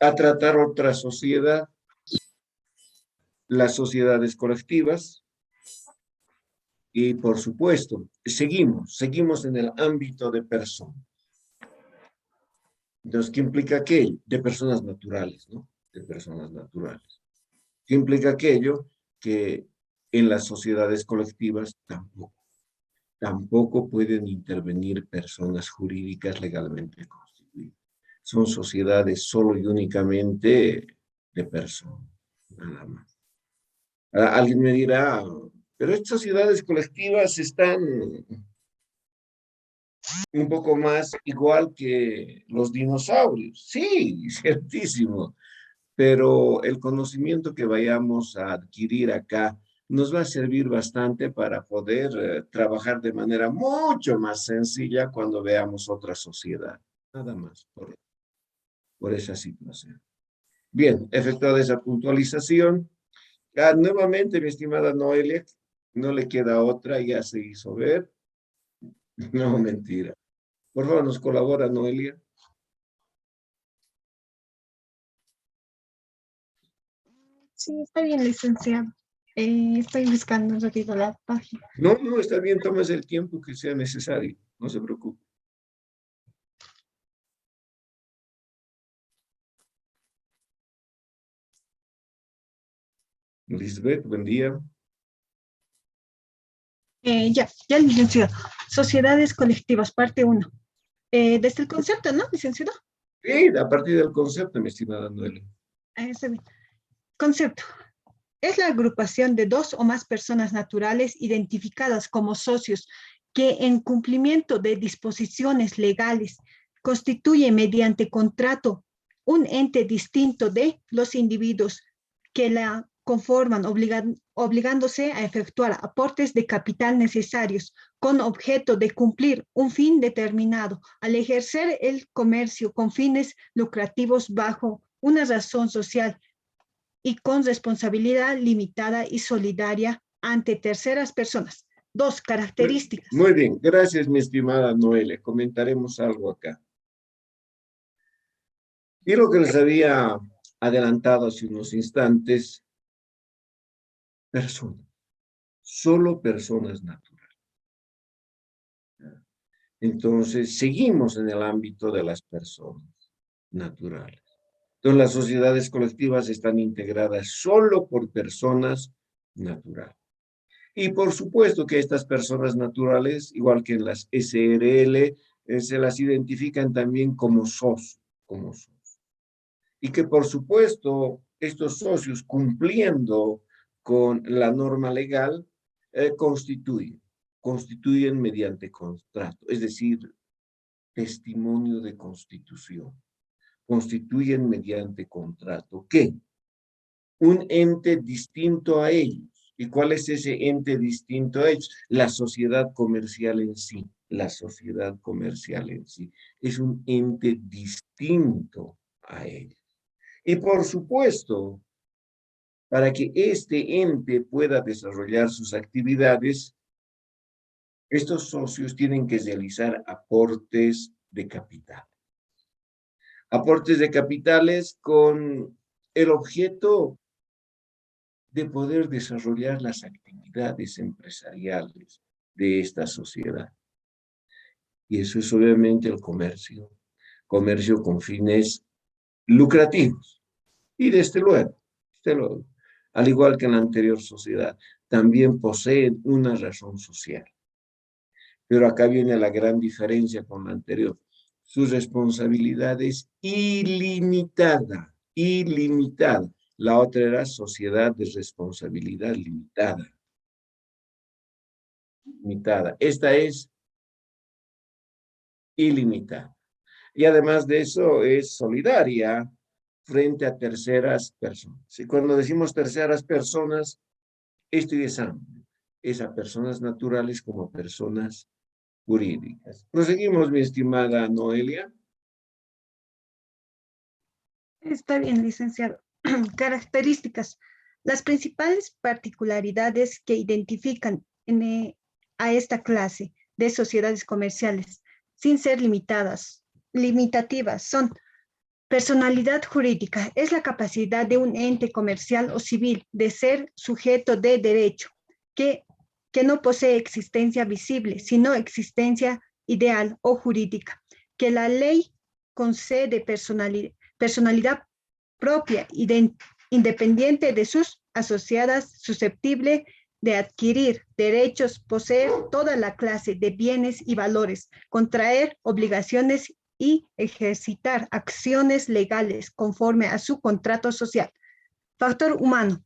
a tratar otra sociedad, las sociedades colectivas, y por supuesto, seguimos en el ámbito de personas. Entonces, ¿qué implica aquello? De personas naturales, ¿no? De personas naturales. ¿Qué implica aquello? Que en las sociedades colectivas tampoco pueden intervenir personas jurídicas legalmente constituidas. Son sociedades solo y únicamente de personas, nada más. Alguien me dirá, pero estas sociedades colectivas están un poco más igual que los dinosaurios. Sí, ciertísimo, pero el conocimiento que vayamos a adquirir acá nos va a servir bastante para poder trabajar de manera mucho más sencilla cuando veamos otra sociedad. Nada más por esa situación. Bien, efectuada esa puntualización, nuevamente, mi estimada Noelia, no le queda otra, ya se hizo ver. No, mentira. Por favor, nos colabora, Noelia. Sí, está bien, licenciado. Estoy buscando un ratito la página. No, no, está bien, tómese el tiempo que sea necesario, no se preocupe. Lisbeth, buen día. Ya, licenciado. Sociedades colectivas, parte 1. Desde el concepto, ¿no, licenciado? Sí, a partir del concepto, mi estimada Noelia. Está bien. Concepto. Es la agrupación de dos o más personas naturales identificadas como socios que en cumplimiento de disposiciones legales constituye mediante contrato un ente distinto de los individuos que la conforman, obligándose a efectuar aportes de capital necesarios con objeto de cumplir un fin determinado al ejercer el comercio con fines lucrativos bajo una razón social y con responsabilidad limitada y solidaria ante terceras personas. 2 características. Muy bien, gracias, mi estimada Noelia. Comentaremos algo acá. Y lo que les había adelantado hace unos instantes, personas, solo personas naturales. Entonces, seguimos en el ámbito de las personas naturales. Entonces, las sociedades colectivas están integradas solo por personas naturales. Y por supuesto que estas personas naturales, igual que en las SRL, se las identifican también como socios, como socios. Y que por supuesto estos socios, cumpliendo con la norma legal, constituyen mediante contrato, es decir, testimonio de constitución. Constituyen mediante contrato. ¿Qué? Un ente distinto a ellos. ¿Y cuál es ese ente distinto a ellos? La sociedad comercial en sí. La sociedad comercial en sí. Es un ente distinto a ellos. Y por supuesto, para que este ente pueda desarrollar sus actividades, estos socios tienen que realizar aportes de capital. Aportes de capitales con el objeto de poder desarrollar las actividades empresariales de esta sociedad. Y eso es obviamente el comercio con fines lucrativos. Y desde luego, al igual que en la anterior sociedad, también poseen una razón social. Pero acá viene la gran diferencia con la anterior. Su responsabilidad es ilimitada, ilimitada. La otra era sociedad de responsabilidad limitada. Limitada. Esta es ilimitada. Y además de eso es solidaria frente a terceras personas. Y cuando decimos terceras personas, esto es amplio. Es a personas naturales como a personas jurídicas. Proseguimos, mi estimada Noelia. Está bien, licenciado. Características. Las principales particularidades que identifican a esta clase de sociedades comerciales, sin ser limitativas, son Personalidad jurídica es la capacidad de un ente comercial o civil de ser sujeto de derecho, que no posee existencia visible, sino existencia ideal o jurídica, que la ley concede personalidad propia, independiente de sus asociadas, susceptible de adquirir derechos, poseer toda la clase de bienes y valores, contraer obligaciones y ejercitar acciones legales conforme a su contrato social. Factor humano.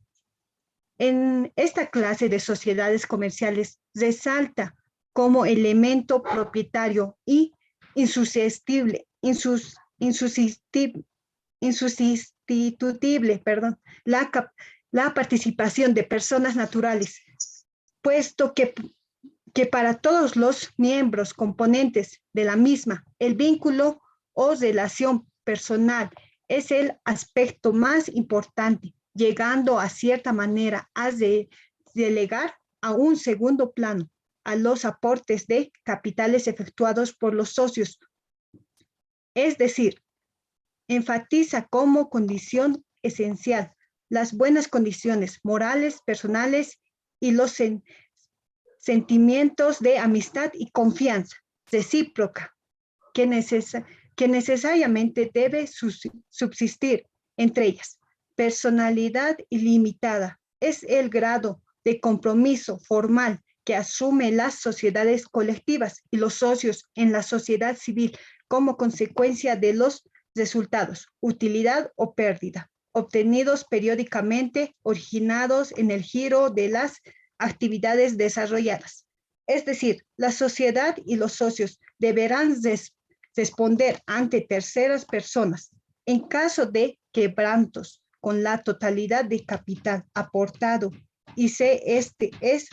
En esta clase de sociedades comerciales resalta como elemento propietario y insustituible, la participación de personas naturales, puesto que para todos los miembros componentes de la misma, el vínculo o relación personal es el aspecto más importante, llegando a cierta manera a delegar a un segundo plano a los aportes de capitales efectuados por los socios. Es decir, enfatiza como condición esencial las buenas condiciones morales, personales y los sentimientos de amistad y confianza recíproca que necesariamente debe subsistir entre ellas. Personalidad ilimitada es el grado de compromiso formal que asume las sociedades colectivas y los socios en la sociedad civil como consecuencia de los resultados, utilidad o pérdida, obtenidos periódicamente, originados en el giro de las actividades desarrolladas. Es decir, la sociedad y los socios deberán responder ante terceras personas en caso de quebrantos con la totalidad de capital aportado y si este es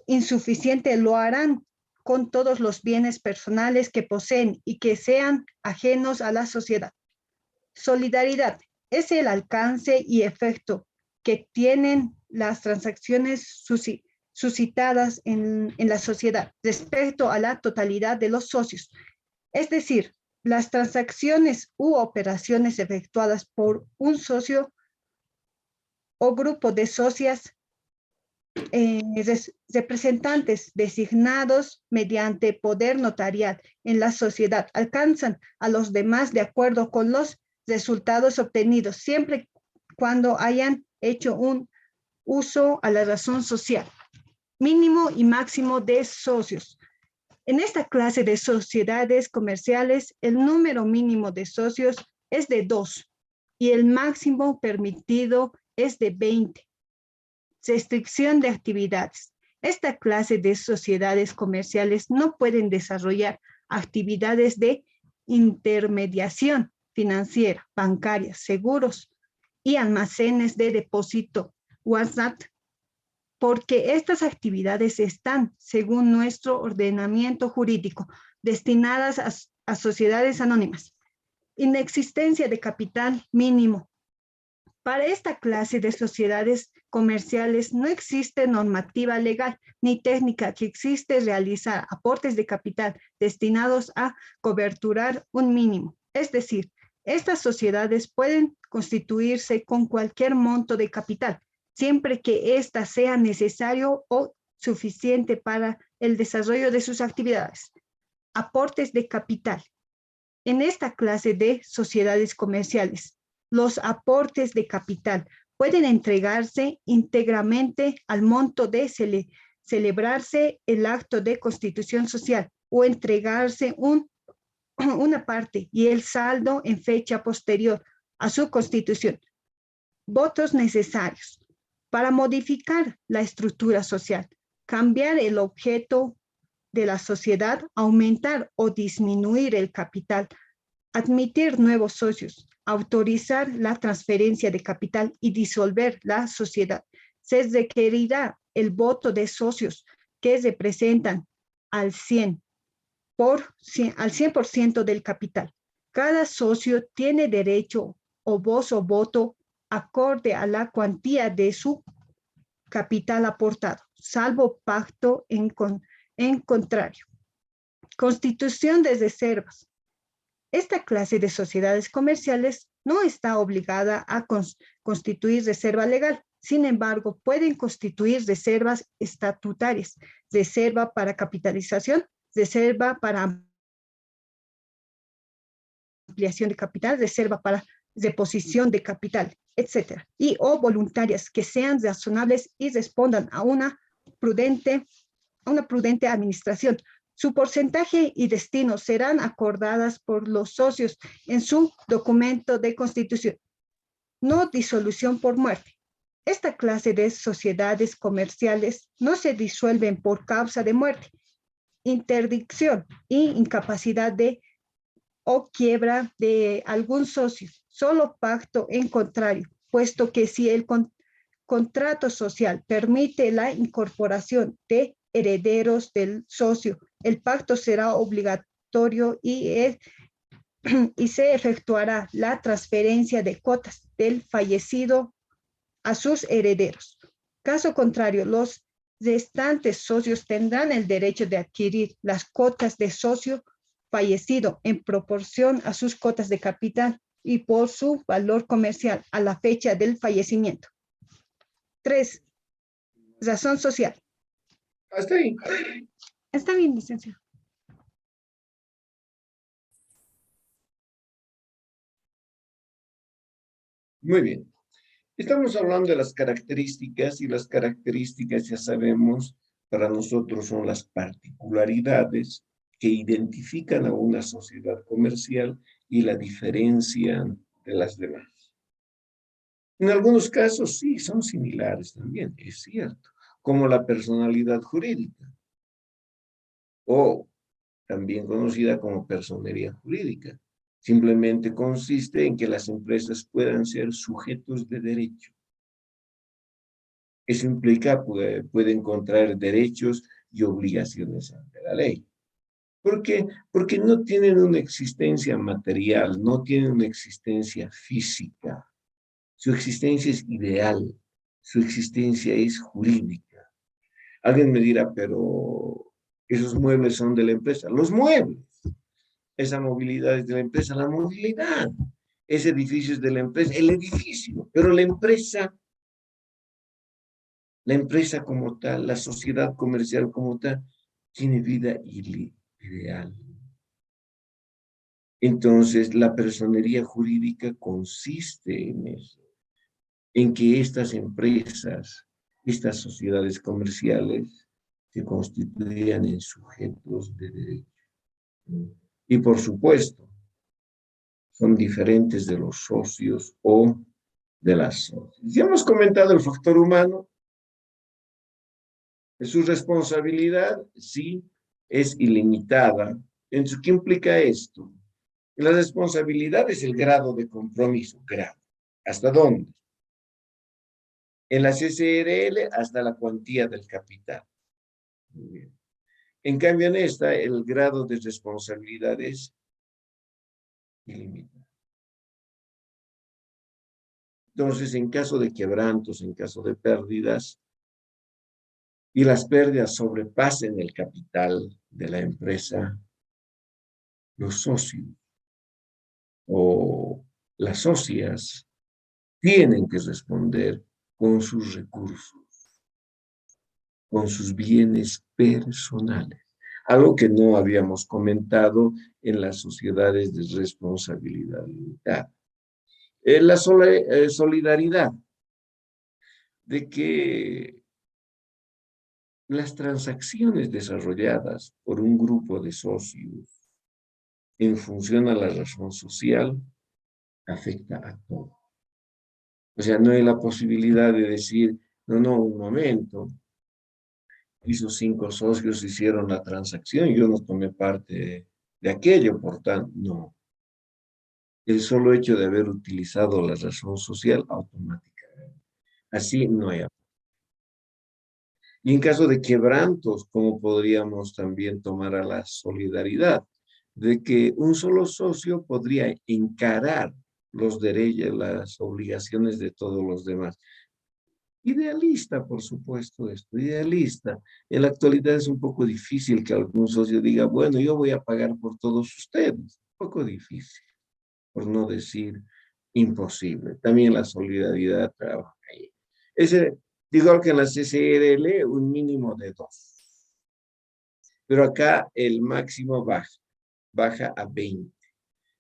insuficiente, lo harán con todos los bienes personales que poseen y que sean ajenos a la sociedad. Solidaridad es el alcance y efecto que tienen las transacciones suscitadas en la sociedad respecto a la totalidad de los socios. Es decir, las transacciones u operaciones efectuadas por un socio o grupo de socias representantes designados mediante poder notarial en la sociedad alcanzan a los demás de acuerdo con los resultados obtenidos, siempre cuando hayan hecho un uso a la razón social. Mínimo y máximo de socios. En esta clase de sociedades comerciales, el número mínimo de socios es de 2 y el máximo permitido es de 20. Restricción de actividades. Esta clase de sociedades comerciales no pueden desarrollar actividades de intermediación financiera, bancaria, seguros y almacenes de depósito, WhatsApp, porque estas actividades están, según nuestro ordenamiento jurídico, destinadas a sociedades anónimas. Inexistencia de capital mínimo. Para esta clase de sociedades comerciales no existe normativa legal ni técnica que existe realizar aportes de capital destinados a coberturar un mínimo. Es decir, estas sociedades pueden constituirse con cualquier monto de capital, siempre que ésta sea necesario o suficiente para el desarrollo de sus actividades. Aportes de capital. En esta clase de sociedades comerciales, los aportes de capital pueden entregarse íntegramente al monto de celebrarse el acto de constitución social o entregarse una parte y el saldo en fecha posterior a su constitución. Votos necesarios para modificar la estructura social, cambiar el objeto de la sociedad, aumentar o disminuir el capital, admitir nuevos socios, autorizar la transferencia de capital y disolver la sociedad. Se requerirá el voto de socios que representan al 100% del capital. Cada socio tiene derecho o voz o voto acorde a la cuantía de su capital aportado, salvo pacto en contrario. Constitución de reservas. Esta clase de sociedades comerciales no está obligada a constituir reserva legal. Sin embargo, pueden constituir reservas estatutarias, reserva para capitalización, reserva para ampliación de capital, reserva para deposición de capital, etcétera, y o voluntarias que sean razonables y respondan a una prudente administración. Su porcentaje y destino serán acordadas por los socios en su documento de constitución. No disolución por muerte. Esta clase de sociedades comerciales no se disuelven por causa de muerte, interdicción e incapacidad de o quiebra de algún socio, solo pacto en contrario, puesto que si el contrato social permite la incorporación de herederos del socio, el pacto será obligatorio y se efectuará la transferencia de cuotas del fallecido a sus herederos. Caso contrario, los restantes socios tendrán el derecho de adquirir las cuotas de socio fallecido en proporción a sus cuotas de capital y por su valor comercial a la fecha del fallecimiento. 3. Razón social. Hasta ahí. Está bien, licenciado. Muy bien. Estamos hablando de las características y las características, ya sabemos, para nosotros son las particularidades que identifican a una sociedad comercial y la diferencian de las demás. En algunos casos sí, son similares también, es cierto, como la personalidad jurídica o también conocida como personería jurídica. Simplemente consiste en que las empresas puedan ser sujetos de derecho. Eso implica pueden contraer derechos y obligaciones ante la ley. ¿Por qué? Porque no tienen una existencia material, no tienen una existencia física. Su existencia es ideal, su existencia es jurídica. Alguien me dirá, pero esos muebles son de la empresa. Los muebles. Esa movilidad es de la empresa, la movilidad. Ese edificio es de la empresa, el edificio. Pero la empresa como tal, la sociedad comercial como tal, tiene vida ideal. Entonces, la personería jurídica consiste en eso, en que estas empresas, estas sociedades comerciales, se constituyan en sujetos de derecho. Y por supuesto, son diferentes de los socios o de las socias. Ya hemos comentado el factor humano. Su responsabilidad, sí, es ilimitada. ¿Qué implica esto? La responsabilidad es el grado de compromiso, grado. ¿Hasta dónde? En la CCRL, hasta la cuantía del capital. Muy bien. En cambio, en esta, el grado de responsabilidad es ilimitado. Entonces, en caso de quebrantos, en caso de pérdidas, y las pérdidas sobrepasen el capital de la empresa, los socios o las socias tienen que responder con sus recursos, con sus bienes personales. Algo que no habíamos comentado en las sociedades de responsabilidad limitada. La solidaridad, de que las transacciones desarrolladas por un grupo de socios en función a la razón social afecta a todos. O sea, no hay la posibilidad de decir, no, un momento, esos 5 socios hicieron la transacción, yo no tomé parte de aquello, por tanto, no. El solo hecho de haber utilizado la razón social automáticamente. Así no hay. Y en caso de quebrantos, ¿cómo podríamos también tomar a la solidaridad? De que un solo socio podría encarar los derechos, las obligaciones de todos los demás. Idealista, por supuesto, esto, idealista. En la actualidad es un poco difícil que algún socio diga, bueno, yo voy a pagar por todos ustedes. poco difícil, por no decir imposible. También la solidaridad trabaja ahí. Digo que en la CCRL un mínimo de 2, pero acá el máximo baja a 20.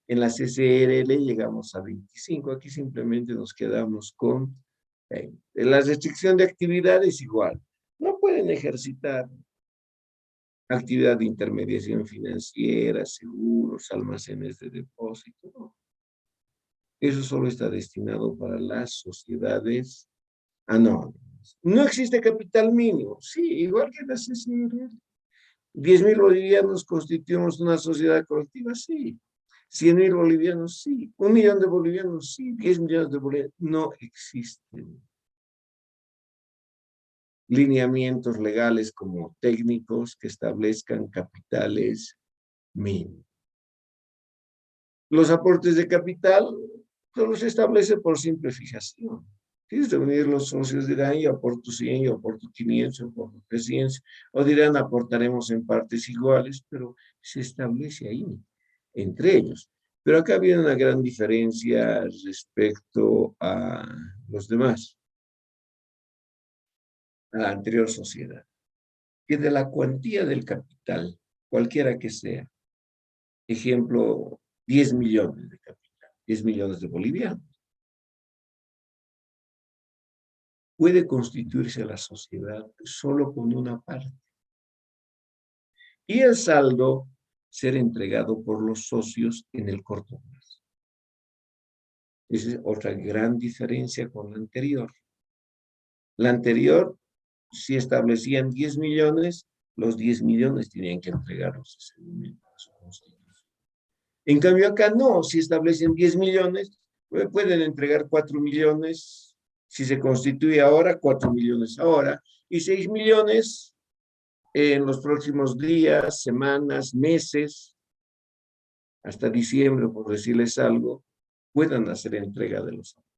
En la CCRL llegamos a 25, aquí simplemente nos quedamos con 20. La restricción de actividades igual. No pueden ejercitar actividad de intermediación financiera, seguros, almacenes de depósito, no. Eso solo está destinado para las sociedades anónimas. No existe capital mínimo, sí, igual que la CCRL. 10.000 bolivianos constituimos una sociedad colectiva, sí. 100.000 bolivianos, sí. 1.000.000 de bolivianos, sí. 10 millones de bolivianos, no existen lineamientos legales como técnicos que establezcan capitales mínimos. Los aportes de capital solo se establece por simple fijación. Tienes de venir los socios, dirán, yo aporto 100, yo aporto 500, yo aporto 300, o dirán, aportaremos en partes iguales, pero se establece ahí, entre ellos. Pero acá viene una gran diferencia respecto a los demás, a la anterior sociedad, que de la cuantía del capital, cualquiera que sea, ejemplo, 10 millones de capital, 10 millones de bolivianos, puede constituirse la sociedad solo con una parte. Y el saldo ser entregado por los socios en el corto plazo. Esa es otra gran diferencia con la anterior. La anterior, si establecían 10 millones, los 10 millones tenían que entregarlos ese momento a su constitución. En cambio acá no, si establecen 10 millones, pueden entregar 4 millones, si se constituye ahora, 4 millones ahora, y 6 millones en los próximos días, semanas, meses, hasta diciembre, por decirles algo, puedan hacer entrega de los aportes.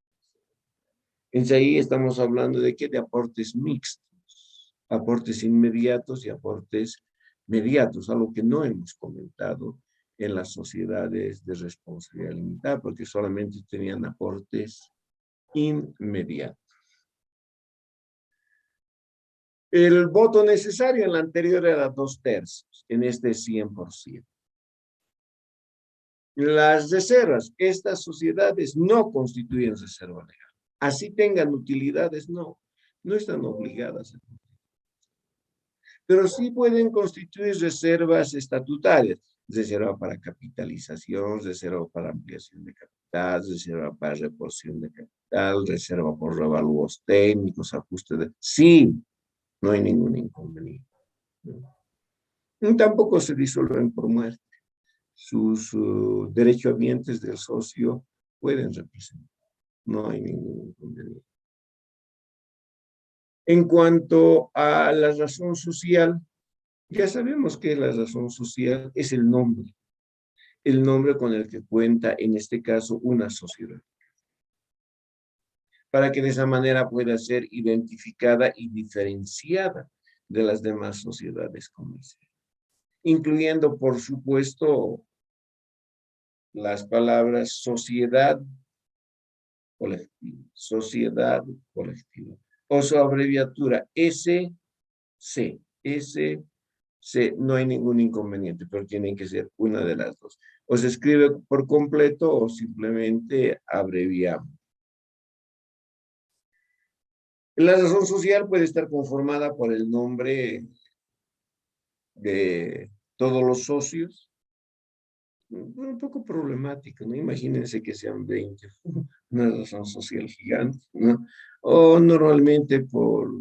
Entonces ahí estamos hablando de qué, de aportes mixtos, aportes inmediatos y aportes mediatos, algo que no hemos comentado en las sociedades de responsabilidad limitada, porque solamente tenían aportes inmediatos. El voto necesario en la anterior era 2/3, en este 100%. Las reservas, estas sociedades no constituyen reserva legal. Así tengan utilidades, no están obligadas a. Pero sí pueden constituir reservas estatutarias, reserva para capitalización, reserva para ampliación de capital, reserva para reposición de capital, reserva por revalúos técnicos, ajuste de. Sí, no hay ningún inconveniente. Tampoco se disuelven por muerte. Sus derechohabientes del socio pueden representar. No hay ningún inconveniente. En cuanto a la razón social, ya sabemos que la razón social es el nombre con el que cuenta, en este caso, una sociedad, para que de esa manera pueda ser identificada y diferenciada de las demás sociedades comerciales, incluyendo, por supuesto, las palabras sociedad colectiva, o su abreviatura SC, no hay ningún inconveniente, pero tienen que ser una de las dos. O se escribe por completo o simplemente abreviamos. La razón social puede estar conformada por el nombre de todos los socios. Un poco problemático, ¿no? Imagínense que sean 20, una razón social gigante, ¿no? O normalmente por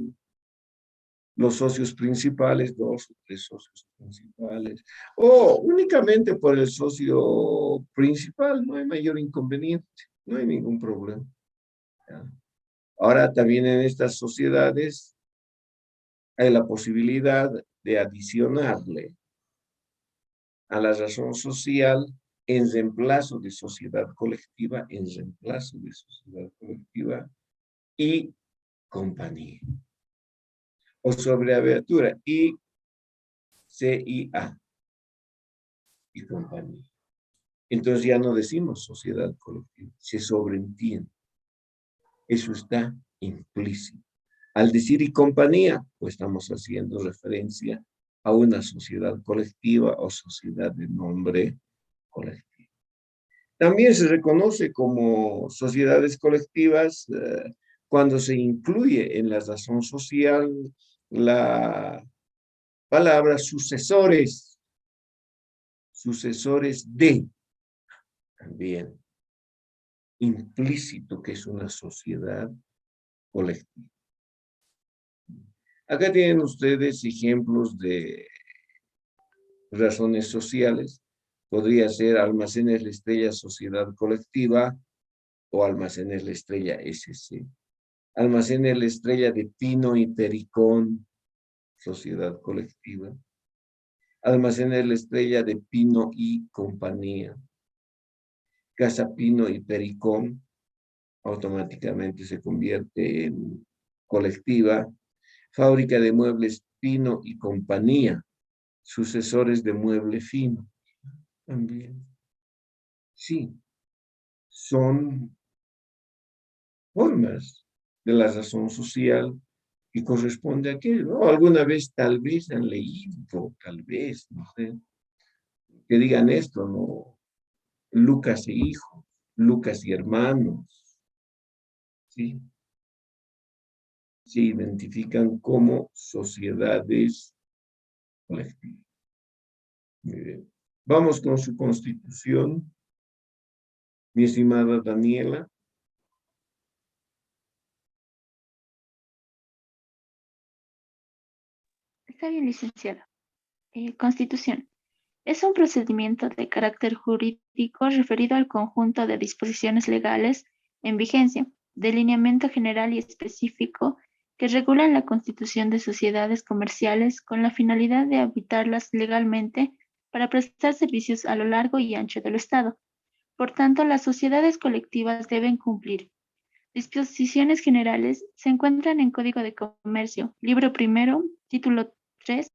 los socios principales, 2 o 3 socios principales, o únicamente por el socio principal, no hay mayor inconveniente, no hay ningún problema. ¿Ya? Ahora también en estas sociedades hay la posibilidad de adicionarle a la razón social en reemplazo de sociedad colectiva, y compañía. O sobre abreviatura ICIA y compañía. Entonces ya no decimos sociedad colectiva, se sobreentiende. Eso está implícito. Al decir y compañía, pues estamos haciendo referencia a una sociedad colectiva o sociedad de nombre colectivo. También se reconoce como sociedades colectivas cuando se incluye en la razón social la palabra sucesores, sucesores de, también implícito que es una sociedad colectiva. Acá tienen ustedes ejemplos de razones sociales. Podría ser Almacenes La Estrella Sociedad Colectiva o Almacenes La Estrella SC. Almacenes La Estrella de Pino y Pericón, Sociedad Colectiva. Almacenes La Estrella de Pino y Compañía. Casa Pino y Pericón automáticamente se convierte en colectiva. Fábrica de Muebles Pino y Compañía, sucesores de Mueble Fino. También. Sí, son formas de la razón social que corresponde a aquello, ¿no? Alguna vez, tal vez han leído, tal vez, no sé, que digan esto, ¿no? Lucas e hijos, Lucas y hermanos, ¿sí? Se identifican como sociedades colectivas. Muy bien. Vamos con su constitución, mi estimada Daniela. Está bien, licenciado. Constitución. Es un procedimiento de carácter jurídico referido al conjunto de disposiciones legales en vigencia, de lineamiento general y específico que regulan la constitución de sociedades comerciales con la finalidad de habitarlas legalmente para prestar servicios a lo largo y ancho del Estado. Por tanto, las sociedades colectivas deben cumplir. Disposiciones generales se encuentran en Código de Comercio, libro primero, título 3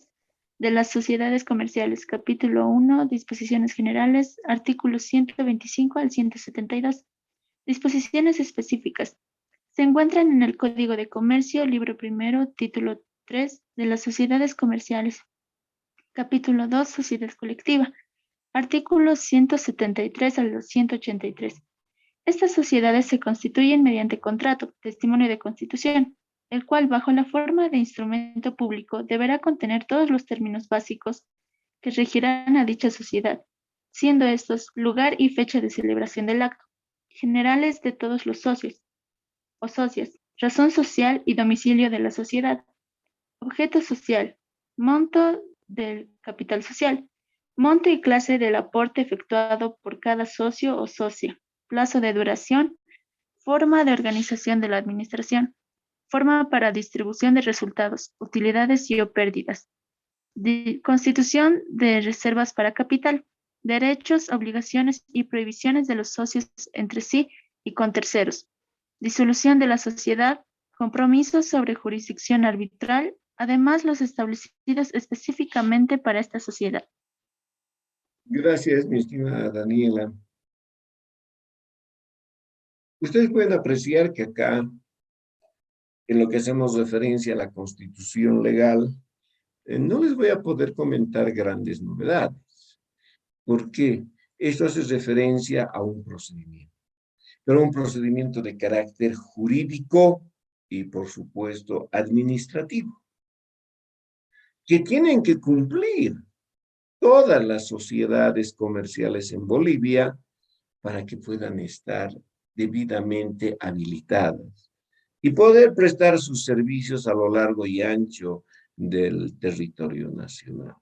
de las sociedades comerciales, capítulo 1, disposiciones generales, artículos 125 al 172. Disposiciones específicas. Se encuentran en el Código de Comercio, libro primero, título 3 de las sociedades comerciales, capítulo 2, sociedad colectiva, artículos 173 al 183. Estas sociedades se constituyen mediante contrato, testimonio de constitución, el cual, bajo la forma de instrumento público, deberá contener todos los términos básicos que regirán a dicha sociedad, siendo estos lugar y fecha de celebración del acto, generales de todos los socios o socias, razón social y domicilio de la sociedad, objeto social, monto del capital social, monto y clase del aporte efectuado por cada socio o socia, plazo de duración, forma de organización de la administración, forma para distribución de resultados, utilidades y o pérdidas, constitución de reservas para capital, derechos, obligaciones y prohibiciones de los socios entre sí y con terceros, disolución de la sociedad, compromisos sobre jurisdicción arbitral, además los establecidos específicamente para esta sociedad. Gracias, mi estimada Daniela. Ustedes pueden apreciar que acá, en lo que hacemos referencia a la constitución legal, no les voy a poder comentar grandes novedades. ¿Por qué? Esto hace referencia a un procedimiento, pero un procedimiento de carácter jurídico y, por supuesto, administrativo, que tienen que cumplir todas las sociedades comerciales en Bolivia para que puedan estar debidamente habilitadas y poder prestar sus servicios a lo largo y ancho del territorio nacional.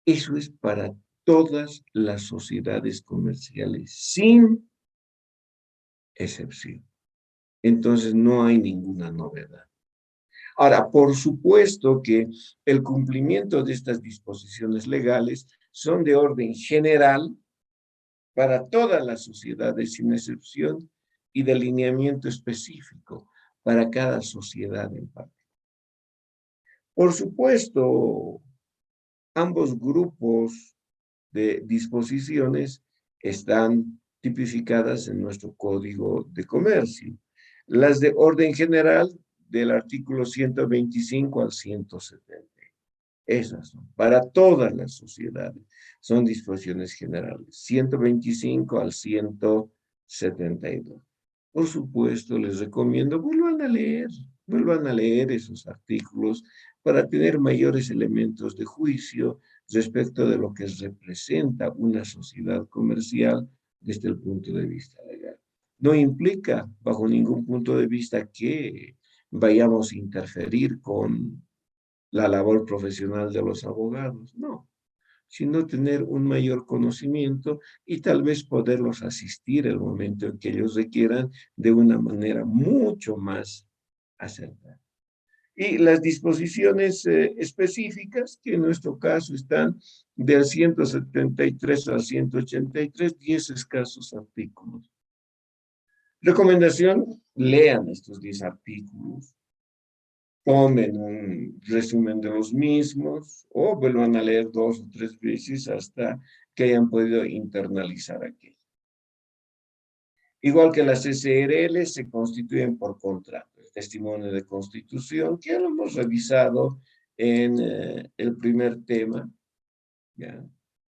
Eso es para todas las sociedades comerciales, sin excepción. Entonces, no hay ninguna novedad. Ahora, por supuesto que el cumplimiento de estas disposiciones legales son de orden general para todas las sociedades sin excepción y de alineamiento específico para cada sociedad en particular. Por supuesto, ambos grupos de disposiciones están tipificadas en nuestro Código de Comercio. Las de orden general del artículo 125 al 170. Esas son para todas las sociedades. Son disposiciones generales. 125 al 172. Por supuesto, les recomiendo, vuelvan a leer esos artículos para tener mayores elementos de juicio respecto de lo que representa una sociedad comercial desde el punto de vista legal. No implica, bajo ningún punto de vista, que vayamos a interferir con la labor profesional de los abogados, no, sino tener un mayor conocimiento y tal vez poderlos asistir el momento en que ellos requieran de una manera mucho más acertada. Y las disposiciones específicas, que en nuestro caso están del 173 al 183, 10 escasos artículos. Recomendación, lean estos 10 artículos, tomen un resumen de los mismos o vuelvan a leer 2 o 3 veces hasta que hayan podido internalizar aquello. Igual que las SRL se constituyen por contrato, el testimonio de constitución, que ya lo hemos revisado en el primer tema, ¿ya?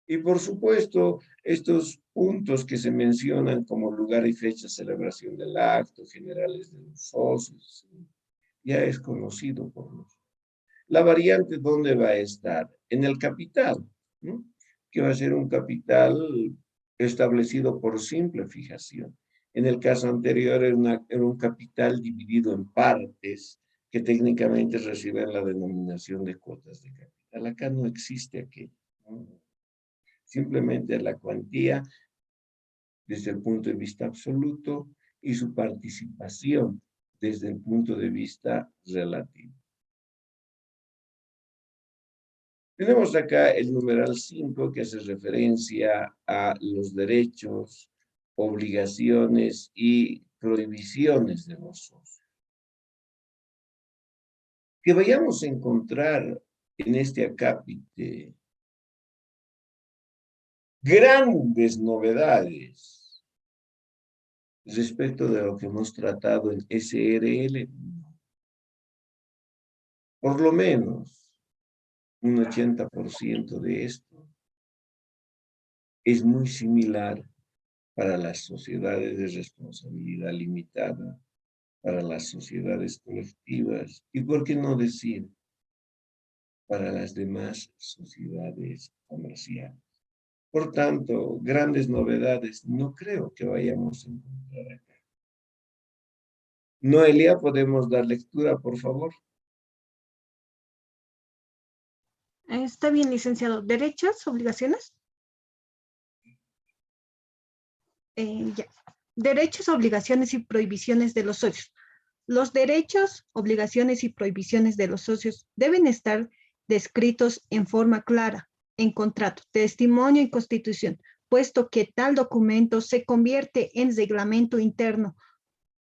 Y por supuesto, estos puntos que se mencionan como lugar y fecha de celebración del acto, generales de los socios, ya es conocido por nosotros. La variante, ¿dónde va a estar? En el capital, ¿no? Que va a ser un capital establecido por simple fijación. En el caso anterior era un capital dividido en partes que técnicamente reciben la denominación de cuotas de capital. Acá no existe aquello, ¿no? Simplemente la cuantía desde el punto de vista absoluto y su participación desde el punto de vista relativo. Tenemos acá el numeral 5 que hace referencia a los derechos, obligaciones y prohibiciones de los socios. Que vayamos a encontrar en este acápite grandes novedades respecto de lo que hemos tratado en SRL. Por lo menos un 80% de esto es muy similar para las sociedades de responsabilidad limitada, para las sociedades colectivas y, por qué no decir, para las demás sociedades comerciales. Por tanto, grandes novedades no creo que vayamos a encontrar acá. Noelia, ¿podemos dar lectura, por favor? Está bien, licenciado. ¿Derechos, obligaciones? Ya. Derechos, obligaciones y prohibiciones de los socios. Los derechos, obligaciones y prohibiciones de los socios deben estar descritos en forma clara, en contrato, testimonio y constitución, puesto que tal documento se convierte en reglamento interno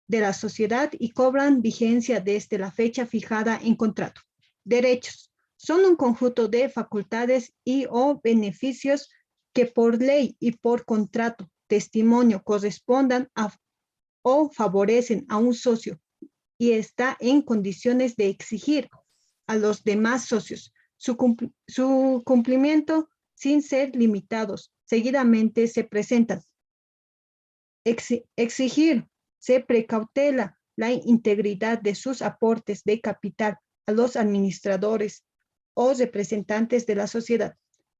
de la sociedad y cobran vigencia desde la fecha fijada en contrato. Derechos son un conjunto de facultades y o beneficios que por ley y por contrato, testimonio correspondan a o favorecen a un socio y está en condiciones de exigir a los demás socios su cumplimiento sin ser limitados. Seguidamente se presentan. Exigir, se precautela la integridad de sus aportes de capital a los administradores o representantes de la sociedad.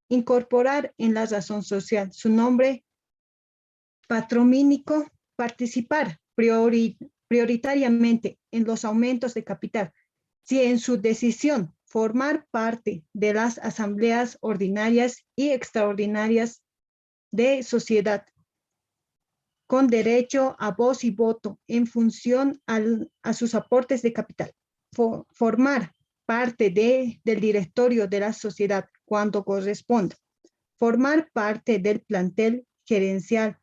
Incorporar en la razón social su nombre patronímico, participar prioritariamente en los aumentos de capital, si en su decisión formar parte de las asambleas ordinarias y extraordinarias de sociedad, con derecho a voz y voto en función a sus aportes de capital. Formar parte del directorio de la sociedad cuando corresponda. Formar parte del plantel gerencial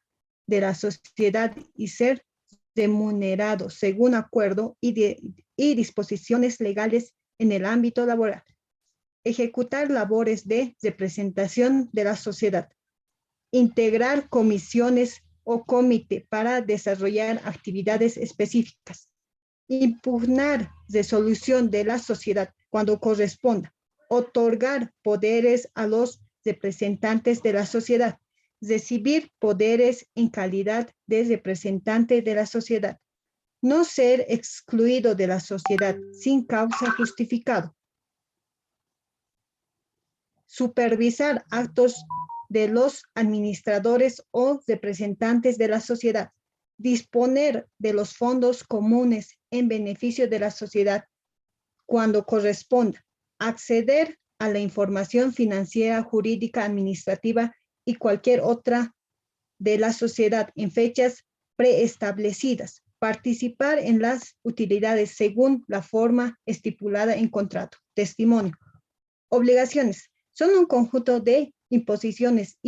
de la sociedad y ser remunerado según acuerdo y disposiciones legales en el ámbito laboral. Ejecutar labores de representación de la sociedad. integrar comisiones o comité para desarrollar actividades específicas, impugnar resolución de la sociedad cuando corresponda, otorgar poderes a los representantes de la sociedad, recibir poderes en calidad de representante de la sociedad, no ser excluido de la sociedad sin causa justificado, supervisar actos de los administradores o representantes de la sociedad, disponer de los fondos comunes en beneficio de la sociedad cuando corresponda, acceder a la información financiera, jurídica, administrativa y cualquier otra de la sociedad en fechas preestablecidas, participar en las utilidades según la forma estipulada en contrato. Testimonio. Obligaciones. Son un conjunto de imposiciones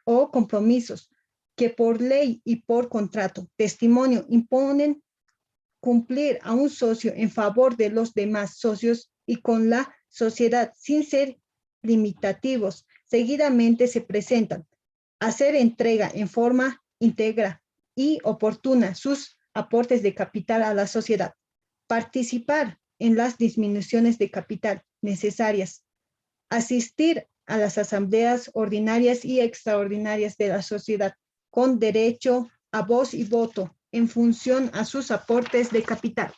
o compromisos que por ley y por contrato, testimonio, imponen cumplir a un socio en favor de los demás socios y con la sociedad sin ser limitativos. Seguidamente se presentan: hacer entrega en forma íntegra y oportuna sus aportes de capital a la sociedad, participar en las disminuciones de capital necesarias, asistir a las asambleas ordinarias y extraordinarias de la sociedad con derecho a voz y voto en función a sus aportes de capital,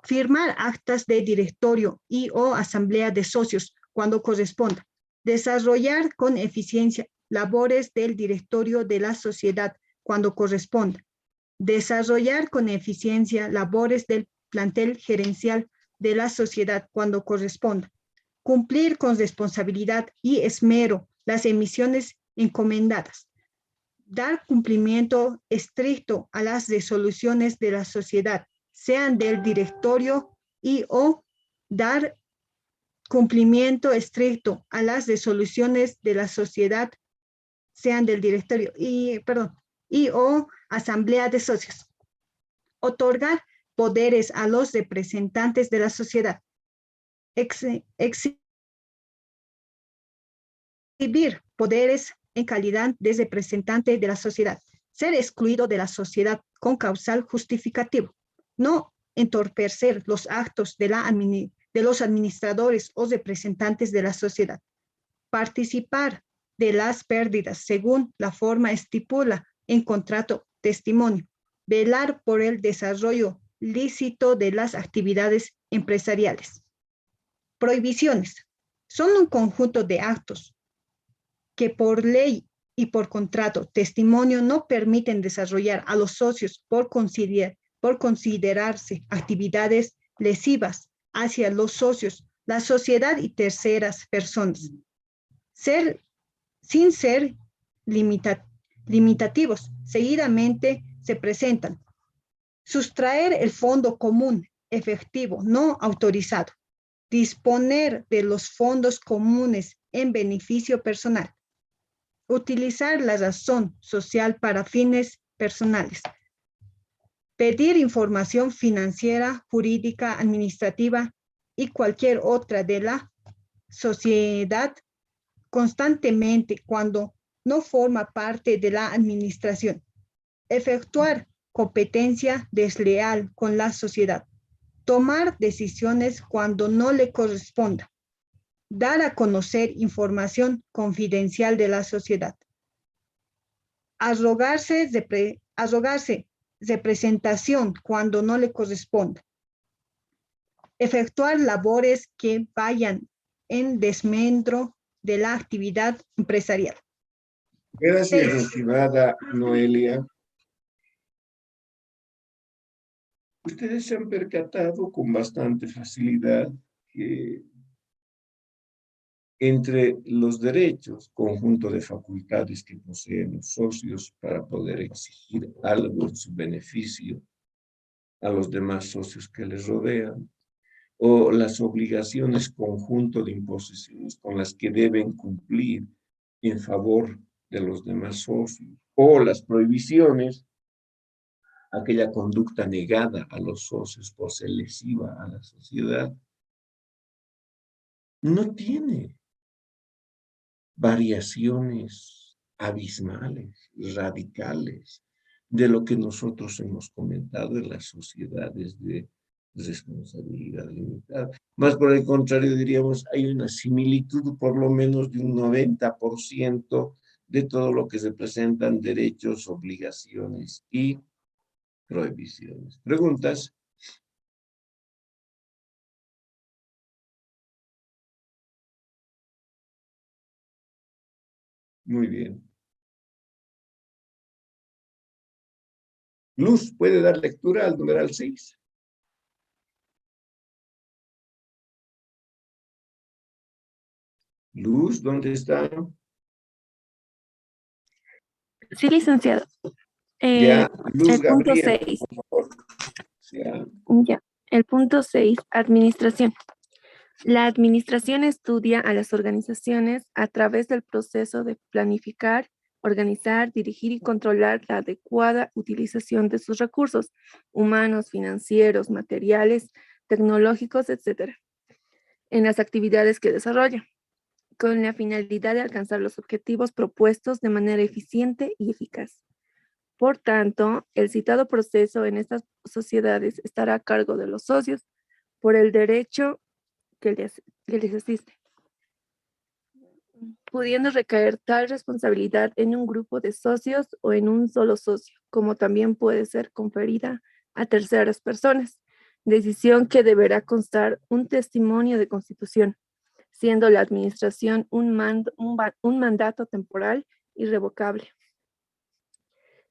firmar actas de directorio y o asamblea de socios cuando corresponda, desarrollar con eficiencia labores del directorio de la sociedad cuando corresponda, desarrollar con eficiencia labores del plantel gerencial de la sociedad cuando corresponda, cumplir con responsabilidad y esmero las emisiones encomendadas, dar cumplimiento estricto a las resoluciones de la sociedad, sean del directorio y o dar cumplimiento estricto a las resoluciones de la sociedad, sean del directorio y o asamblea de socios. Otorgar poderes a los representantes de la sociedad. Exhibir poderes en calidad de representante de la sociedad. Ser excluido de la sociedad con causal justificativo. No entorpecer los actos de los administradores o representantes de la sociedad. Participar de las pérdidas según la forma estipula en contrato. Testimonio. Velar por el desarrollo lícito de las actividades empresariales. Prohibiciones. Son un conjunto de actos que por ley y por contrato, testimonio, no permiten desarrollar a los socios por considerarse actividades lesivas hacia los socios, la sociedad y terceras personas. Sin ser limitativos, seguidamente se presentan: sustraer el fondo común efectivo no autorizado, disponer de los fondos comunes en beneficio personal, utilizar la razón social para fines personales, pedir información financiera, jurídica, administrativa y cualquier otra de la sociedad constantemente cuando no forma parte de la administración, efectuar competencia desleal con la sociedad, tomar decisiones cuando no le corresponda, dar a conocer información confidencial de la sociedad, arrogarse representación cuando no le corresponda, efectuar labores que vayan en desmedro de la actividad empresarial. Gracias, estimada Noelia. Ustedes se han percatado con bastante facilidad que entre los derechos, conjunto de facultades que poseen los socios para poder exigir algo en su beneficio a los demás socios que les rodean, o las obligaciones, conjunto de imposiciones con las que deben cumplir en favor de los demás socios, o las prohibiciones, aquella conducta negada a los socios por ser lesiva a la sociedad, no tiene variaciones abismales, radicales, de lo que nosotros hemos comentado en las sociedades de responsabilidad limitada. Más por el contrario, diríamos, hay una similitud por lo menos de un 90% de todo lo que se presentan derechos, obligaciones y prohibiciones. ¿Preguntas? Muy bien. Luz, ¿puede dar lectura al numeral 6? Luz, ¿dónde está? Sí, licenciado. Ya, Luz El punto Gabriel, 6. por favor. Ya. Ya. El punto 6, administración. La administración estudia a las organizaciones a través del proceso de planificar, organizar, dirigir y controlar la adecuada utilización de sus recursos humanos, financieros, materiales, tecnológicos, etc., en las actividades que desarrolla, con la finalidad de alcanzar los objetivos propuestos de manera eficiente y eficaz. Por tanto, el citado proceso en estas sociedades estará a cargo de los socios por el derecho que les asiste, pudiendo recaer tal responsabilidad en un grupo de socios o en un solo socio, como también puede ser conferida a terceras personas, decisión que deberá constar un testimonio de constitución, siendo la administración un mandato temporal irrevocable.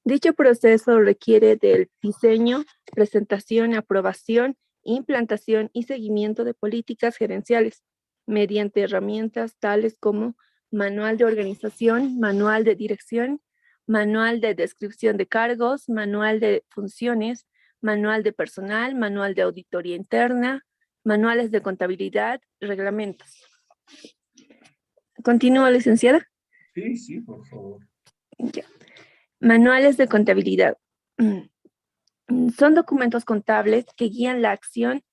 Dicho proceso requiere del diseño, presentación, aprobación, implantación y seguimiento de políticas gerenciales mediante herramientas tales como manual de organización, manual de dirección, manual de descripción de cargos, manual de funciones, manual de personal, manual de auditoría interna, manuales de contabilidad, reglamentos. ¿Continúa, licenciada? Sí, sí, por favor. Ya. Manuales de contabilidad. Son documentos contables que guían la acción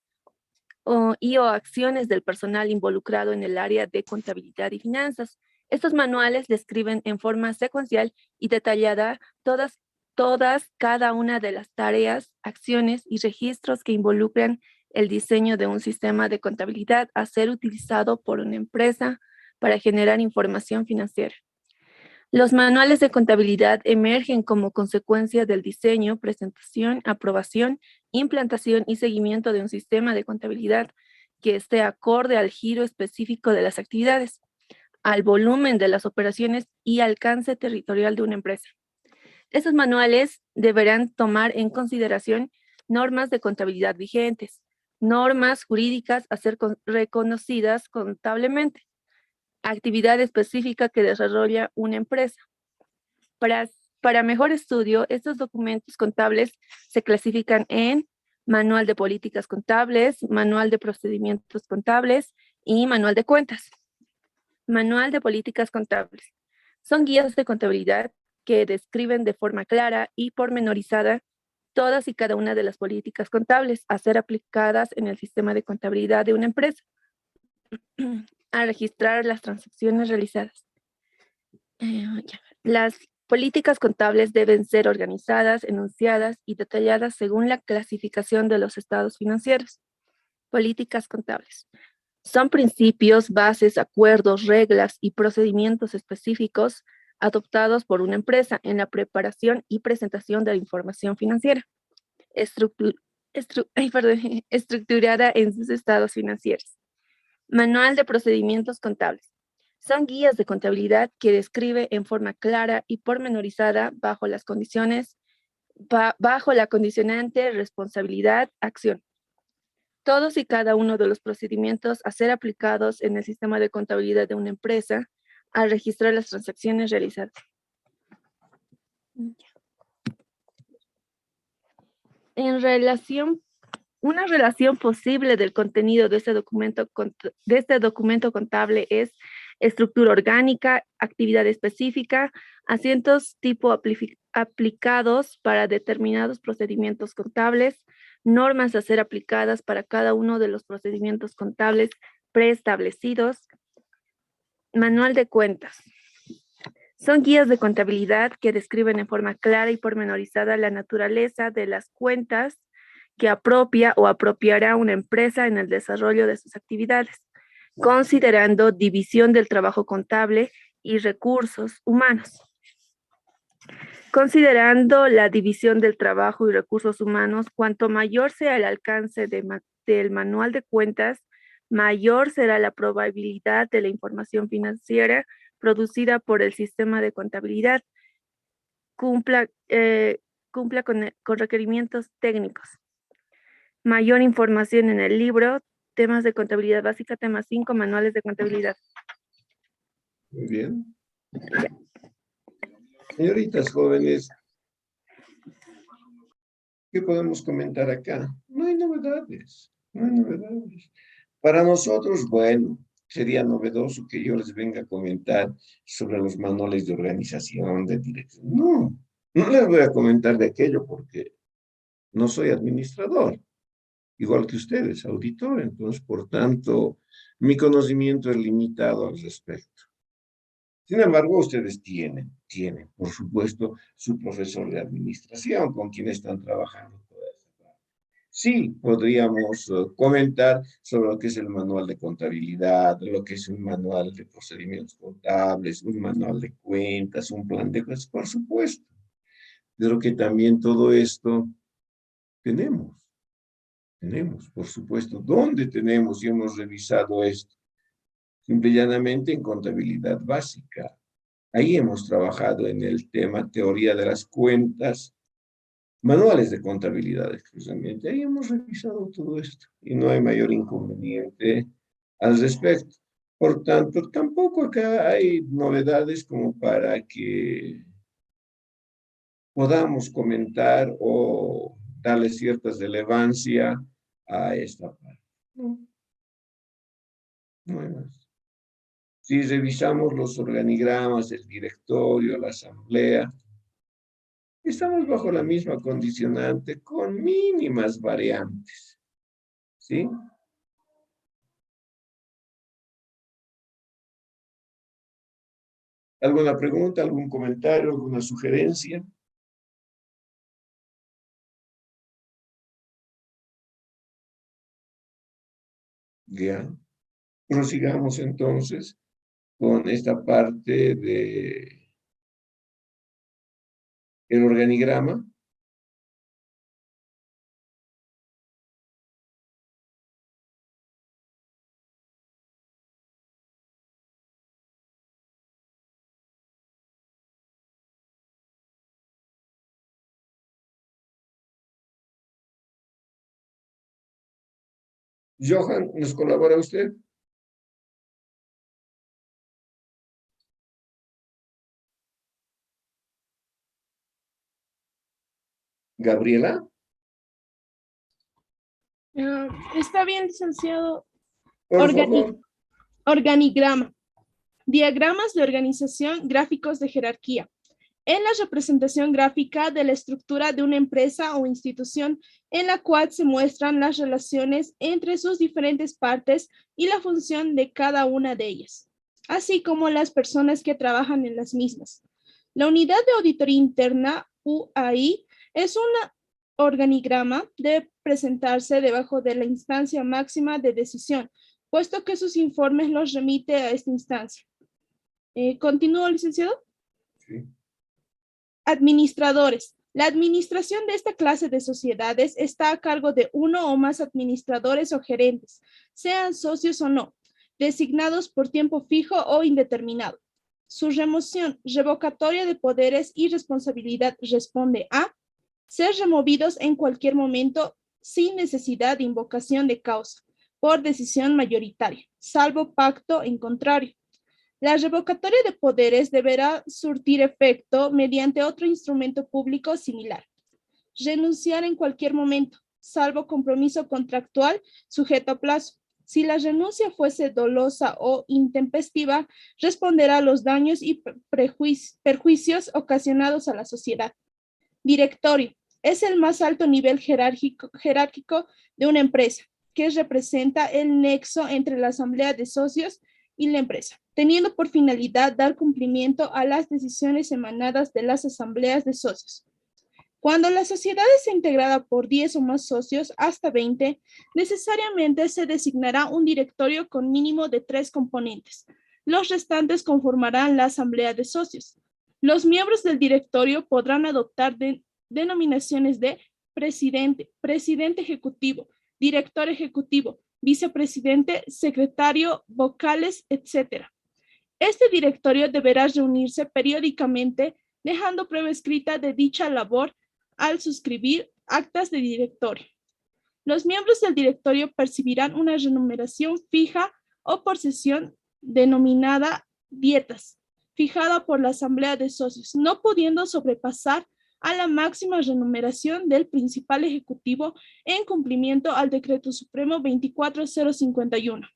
o acciones del personal involucrado en el área de contabilidad y finanzas. Estos manuales describen en forma secuencial y detallada cada una de las tareas, acciones y registros que involucran el diseño de un sistema de contabilidad a ser utilizado por una empresa para generar información financiera. Los manuales de contabilidad emergen como consecuencia del diseño, presentación, aprobación, implantación y seguimiento de un sistema de contabilidad que esté acorde al giro específico de las actividades, al volumen de las operaciones y alcance territorial de una empresa. Estos manuales deberán tomar en consideración normas de contabilidad vigentes, normas jurídicas a ser reconocidas contablemente, actividad específica que desarrolla una empresa. Para mejor estudio, estos documentos contables se clasifican en manual de políticas contables, manual de procedimientos contables y manual de cuentas. Manual de políticas contables. Son guías de contabilidad que describen de forma clara y pormenorizada todas y cada una de las políticas contables a ser aplicadas en el sistema de contabilidad de una empresa, a registrar las transacciones realizadas. Las políticas contables deben ser organizadas, enunciadas y detalladas según la clasificación de los estados financieros. Políticas contables. Son principios, bases, acuerdos, reglas y procedimientos específicos adoptados por una empresa en la preparación y presentación de la información financiera, estructurada en sus estados financieros. Manual de procedimientos contables. Son guías de contabilidad que describe en forma clara y pormenorizada bajo la condicionante responsabilidad, acción. Todos y cada uno de los procedimientos a ser aplicados en el sistema de contabilidad de una empresa al registrar las transacciones realizadas. Una relación posible del contenido de este documento contable es estructura orgánica, actividad específica, asientos tipo aplicados para determinados procedimientos contables, normas a ser aplicadas para cada uno de los procedimientos contables preestablecidos, manual de cuentas. Son guías de contabilidad que describen en forma clara y pormenorizada la naturaleza de las cuentas que apropia o apropiará una empresa en el desarrollo de sus actividades, considerando división del trabajo contable y recursos humanos. Considerando la división del trabajo y recursos humanos, cuanto mayor sea el alcance del manual de cuentas, mayor será la probabilidad de la información financiera producida por el sistema de contabilidad cumpla con requerimientos técnicos. Mayor información en el libro, temas de contabilidad básica, tema 5, manuales de contabilidad. Muy bien. Señoritas jóvenes, ¿qué podemos comentar acá? No hay novedades, no hay novedades. Para nosotros, bueno, sería novedoso que yo les venga a comentar sobre los manuales de organización, de dirección. No, no les voy a comentar de aquello porque no soy administrador, igual que ustedes, auditor. Entonces, por tanto, mi conocimiento es limitado al respecto. Sin embargo, ustedes tienen, por supuesto, su profesor de administración con quien están trabajando toda esta parte. Sí, podríamos comentar sobre lo que es el manual de contabilidad, lo que es un manual de procedimientos contables, un manual de cuentas, un plan de cuentas, por supuesto. Pero que también todo esto tenemos, por supuesto. ¿Dónde tenemos y hemos revisado esto? Simple y llanamente en contabilidad básica. Ahí hemos trabajado en el tema teoría de las cuentas, manuales de contabilidad exclusivamente. Ahí hemos revisado todo esto y no hay mayor inconveniente al respecto. Por tanto, tampoco acá hay novedades como para que podamos comentar o darle cierta relevancia a esta parte. No, no hay más. Si revisamos los organigramas, el directorio, la asamblea, estamos bajo la misma condicionante con mínimas variantes. ¿Sí? ¿Alguna pregunta, algún comentario, alguna sugerencia? Ya. Prosigamos entonces con esta parte de el organigrama. Johan, ¿nos colabora usted? Gabriela. Está bien, licenciado. Por favor. Organigrama. Diagramas de organización, gráficos de jerarquía. Es la representación gráfica de la estructura de una empresa o institución en la cual se muestran las relaciones entre sus diferentes partes y la función de cada una de ellas, así como las personas que trabajan en las mismas. La unidad de auditoría interna, UAI, es un organigrama, debe presentarse debajo de la instancia máxima de decisión, puesto que sus informes los remite a esta instancia. ¿Continúo, licenciado? Sí. Administradores. La administración de esta clase de sociedades está a cargo de uno o más administradores o gerentes, sean socios o no, designados por tiempo fijo o indeterminado. Su remoción, revocatoria de poderes y responsabilidad responde a ser removidos en cualquier momento sin necesidad de invocación de causa, por decisión mayoritaria, salvo pacto en contrario. La revocatoria de poderes deberá surtir efecto mediante otro instrumento público similar. Renunciar en cualquier momento, salvo compromiso contractual sujeto a plazo. Si la renuncia fuese dolosa o intempestiva, responderá a los daños y perjuicios ocasionados a la sociedad. Directorio. Es el más alto nivel jerárquico de una empresa, que representa el nexo entre la asamblea de socios y la empresa. teniendo por finalidad dar cumplimiento a las decisiones emanadas de las asambleas de socios. Cuando la sociedad está integrada por 10 o más socios, hasta 20, necesariamente se designará un directorio con mínimo de 3 componentes. Los restantes conformarán la asamblea de socios. Los miembros del directorio podrán adoptar denominaciones de presidente, presidente ejecutivo, director ejecutivo, vicepresidente, secretario, vocales, etc. Este directorio deberá reunirse periódicamente, dejando prueba escrita de dicha labor al suscribir actas de directorio. Los miembros del directorio percibirán una remuneración fija o por sesión denominada dietas, fijada por la asamblea de socios, no pudiendo sobrepasar a la máxima remuneración del principal ejecutivo en cumplimiento al decreto supremo 24051.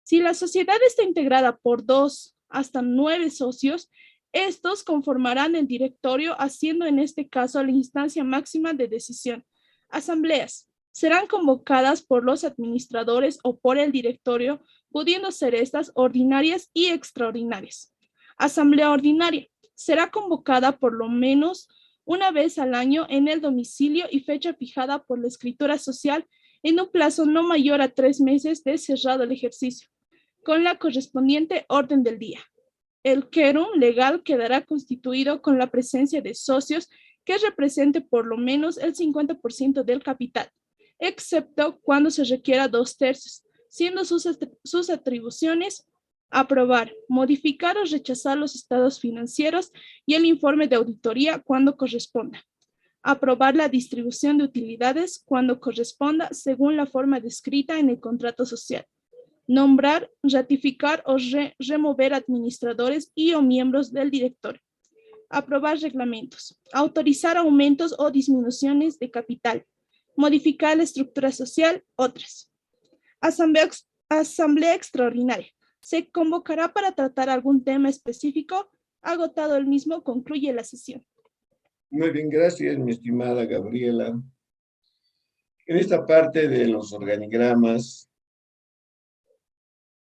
Si la sociedad está integrada por 2 hasta 9 socios, estos conformarán el directorio, haciendo en este caso la instancia máxima de decisión. Asambleas serán convocadas por los administradores o por el directorio, pudiendo ser estas ordinarias y extraordinarias. Asamblea ordinaria será convocada por lo menos una vez al año en el domicilio y fecha fijada por la escritura social en un plazo no mayor a 3 meses de cerrado el ejercicio, con la correspondiente orden del día. El quórum legal quedará constituido con la presencia de socios que represente por lo menos el 50% del capital, excepto cuando se requiera 2/3, siendo sus atribuciones aprobar, modificar o rechazar los estados financieros y el informe de auditoría cuando corresponda. Aprobar la distribución de utilidades cuando corresponda según la forma descrita en el contrato social. Nombrar, ratificar o remover administradores y o miembros del directorio. Aprobar reglamentos. Autorizar aumentos o disminuciones de capital. Modificar la estructura social, otras. Asamblea extraordinaria. Se convocará para tratar algún tema específico. Agotado el mismo, concluye la sesión. Muy bien, gracias, mi estimada Gabriela. En esta parte de los organigramas,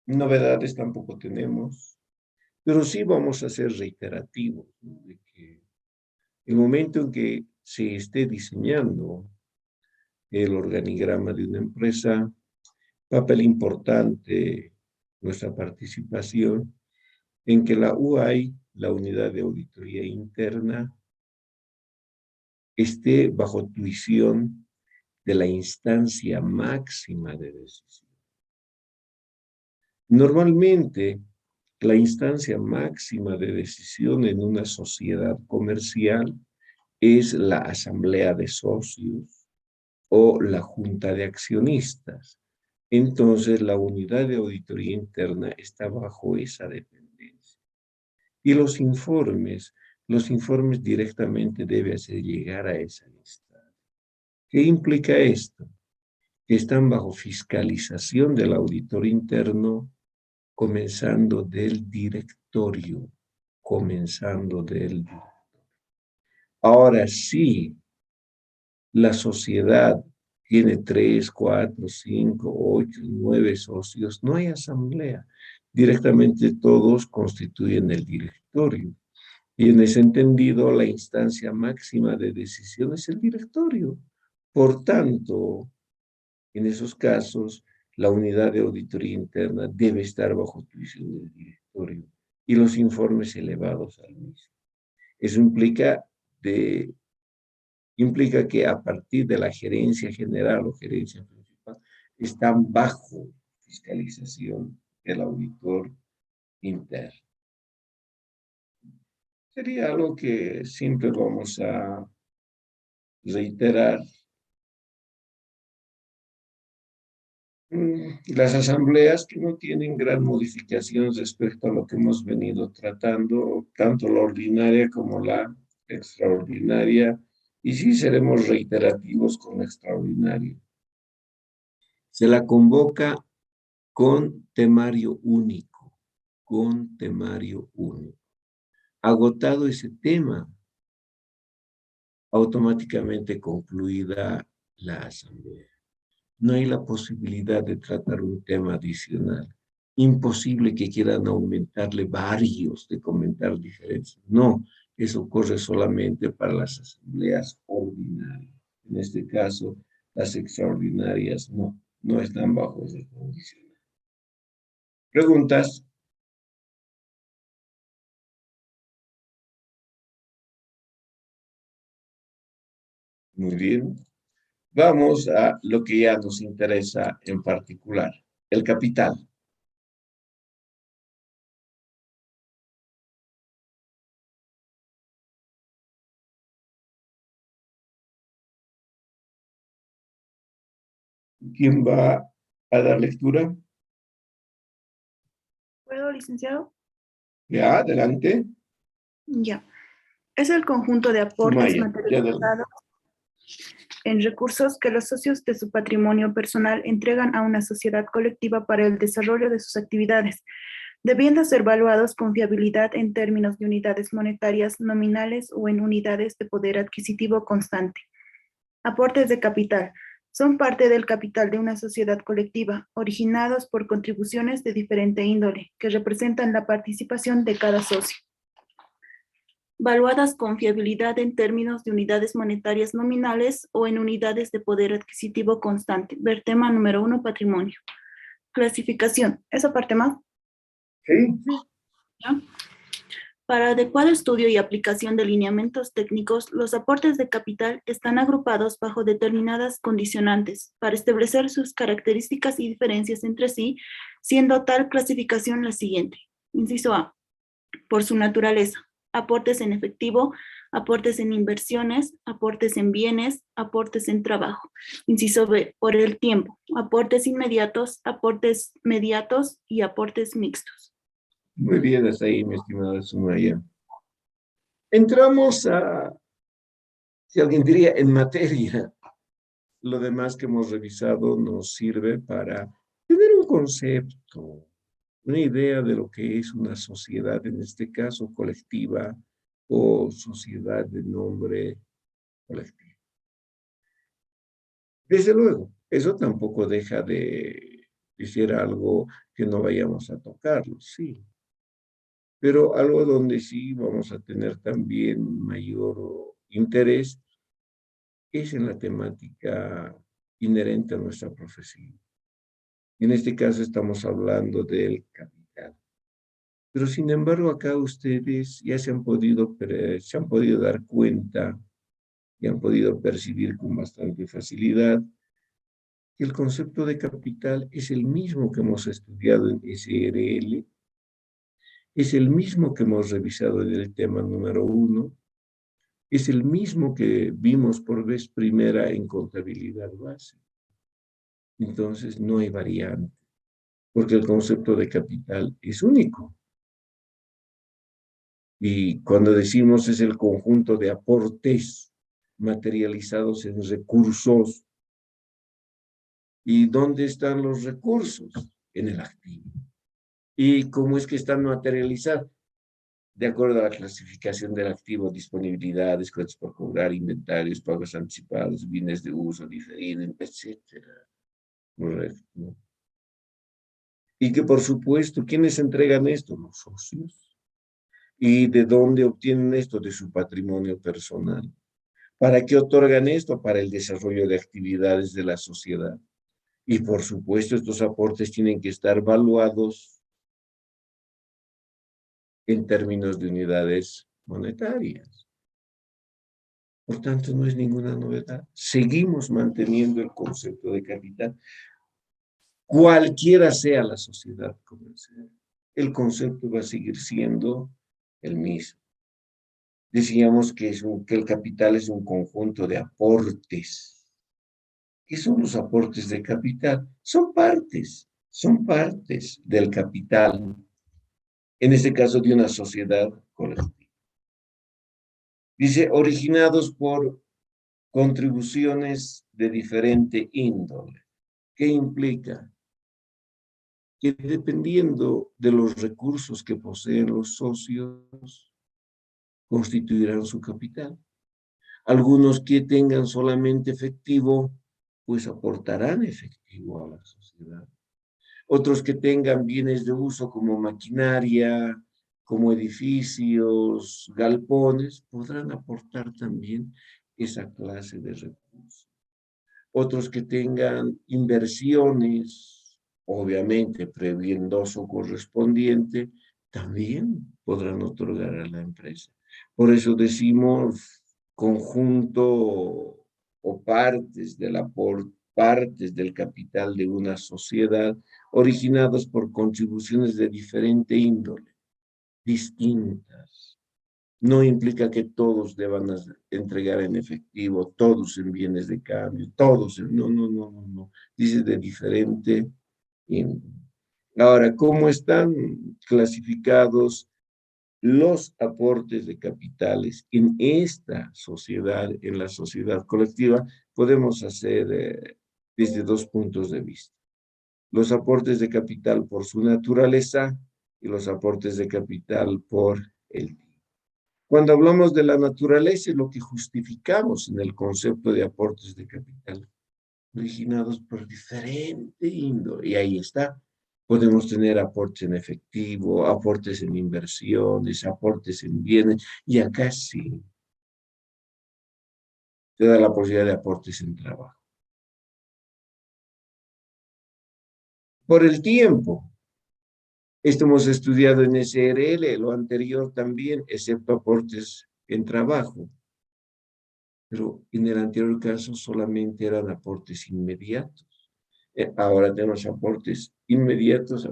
novedades tampoco tenemos, pero sí vamos a ser reiterativos, ¿no? De que el momento en que se esté diseñando el organigrama de una empresa, papel importante nuestra participación en que la UAI, la Unidad de Auditoría Interna, esté bajo tuición de la instancia máxima de decisión. Normalmente, la instancia máxima de decisión en una sociedad comercial es la asamblea de socios o la junta de accionistas. Entonces, la unidad de auditoría interna está bajo esa dependencia. Y los informes directamente deben hacer llegar a esa instancia. ¿Qué implica esto? Que están bajo fiscalización del auditor interno, comenzando del directorio. Ahora sí, la sociedad tiene 3, 4, 5, 8, 9 socios, no hay asamblea. Directamente todos constituyen el directorio. Y en ese entendido, la instancia máxima de decisión es el directorio. Por tanto, en esos casos, la unidad de auditoría interna debe estar bajo tuición del directorio y los informes elevados al mismo. Eso implica que a partir de la gerencia general o gerencia principal están bajo fiscalización del auditor interno. Sería algo que siempre vamos a reiterar. Las asambleas que no tienen gran modificación respecto a lo que hemos venido tratando, tanto la ordinaria como la extraordinaria, y sí seremos reiterativos con la extraordinaria. Se la convoca con temario único, Agotado ese tema, automáticamente concluida la asamblea. No hay la posibilidad de tratar un tema adicional. Imposible que quieran aumentarle varios de comentar diferencias. No, eso ocurre solamente para las asambleas ordinarias. En este caso, las extraordinarias no están bajo esa condición. ¿Preguntas? Muy bien. Vamos a lo que ya nos interesa en particular, el capital. ¿Quién va a dar lectura? ¿Puedo, licenciado? Ya, adelante. Ya. Es el conjunto de aportes Sumaya, ya adelante. materializados en recursos que los socios de su patrimonio personal entregan a una sociedad colectiva para el desarrollo de sus actividades, debiendo ser evaluados con fiabilidad en términos de unidades monetarias nominales o en unidades de poder adquisitivo constante. Aportes de capital. Son parte del capital de una sociedad colectiva, originados por contribuciones de diferente índole, que representan la participación de cada socio. Valuadas con fiabilidad en términos de unidades monetarias nominales o en unidades de poder adquisitivo constante. Ver tema número 1, patrimonio. Clasificación. ¿Esa parte más? Sí. ¿Ya? Para adecuado estudio y aplicación de lineamientos técnicos, los aportes de capital están agrupados bajo determinadas condicionantes para establecer sus características y diferencias entre sí, siendo tal clasificación la siguiente. Inciso A, por su naturaleza: aportes en efectivo, aportes en inversiones, aportes en bienes, aportes en trabajo. Inciso B, por el tiempo: aportes inmediatos, aportes mediatos y aportes mixtos. Muy bien, hasta ahí, mi estimada Sumaya. Entramos a, si alguien diría, en materia. Lo demás que hemos revisado nos sirve para tener un concepto, una idea de lo que es una sociedad, en este caso colectiva o sociedad de nombre colectivo. Desde luego, eso tampoco deja de ser algo que no vayamos a tocarlo, sí. Pero algo donde sí vamos a tener también mayor interés es en la temática inherente a nuestra profesión. En este caso estamos hablando del capital. Pero sin embargo, acá ustedes ya se han podido dar cuenta y han podido percibir con bastante facilidad que el concepto de capital es el mismo que hemos estudiado en SRL, es el mismo que hemos revisado en el tema número 1, es el mismo que vimos por vez primera en contabilidad base. Entonces no hay variante, porque el concepto de capital es único. Y cuando decimos es el conjunto de aportes materializados en recursos, ¿y dónde están los recursos? En el activo. ¿Y cómo es que están materializados? De acuerdo a la clasificación del activo: disponibilidad, descuentos por cobrar, inventarios, pagos anticipados, bienes de uso diferido, etc. Correcto. Y que por supuesto, ¿quiénes entregan esto? Los socios. ¿Y de dónde obtienen esto? De su patrimonio personal. ¿Para qué otorgan esto? Para el desarrollo de actividades de la sociedad. Y por supuesto, estos aportes tienen que estar valuados en términos de unidades monetarias. Por tanto, no es ninguna novedad. Seguimos manteniendo el concepto de capital. Cualquiera sea la sociedad comercial, el concepto va a seguir siendo el mismo. Decíamos que el capital es un conjunto de aportes. ¿Qué son los aportes de capital? Son partes del capital, en este caso de una sociedad colectiva. Dice, originados por contribuciones de diferente índole. ¿Qué implica? Que dependiendo de los recursos que poseen los socios, constituirán su capital. Algunos que tengan solamente efectivo, pues aportarán efectivo a la sociedad. Otros que tengan bienes de uso como maquinaria, como edificios, galpones, podrán aportar también esa clase de recursos. Otros que tengan inversiones, obviamente previo endoso correspondiente, también podrán otorgar a la empresa. Por eso decimos conjunto o partes del capital de una sociedad originados por contribuciones de diferente índole, distintas. No implica que todos deban entregar en efectivo, todos en bienes de cambio, todos, no. Dice de diferente índole. Ahora, ¿cómo están clasificados los aportes de capitales en esta sociedad, en la sociedad colectiva? Podemos hacer desde dos puntos de vista. Los aportes de capital por su naturaleza y los aportes de capital por el tiempo. Cuando hablamos de la naturaleza, es lo que justificamos en el concepto de aportes de capital, originados por diferente índole. Y ahí está. Podemos tener aportes en efectivo, aportes en inversiones, aportes en bienes, y acá sí se da la posibilidad de aportes en trabajo. Por el tiempo. Esto hemos estudiado en SRL, lo anterior también, excepto aportes en trabajo. Pero en el anterior caso solamente eran aportes inmediatos. Ahora tenemos aportes inmediatos y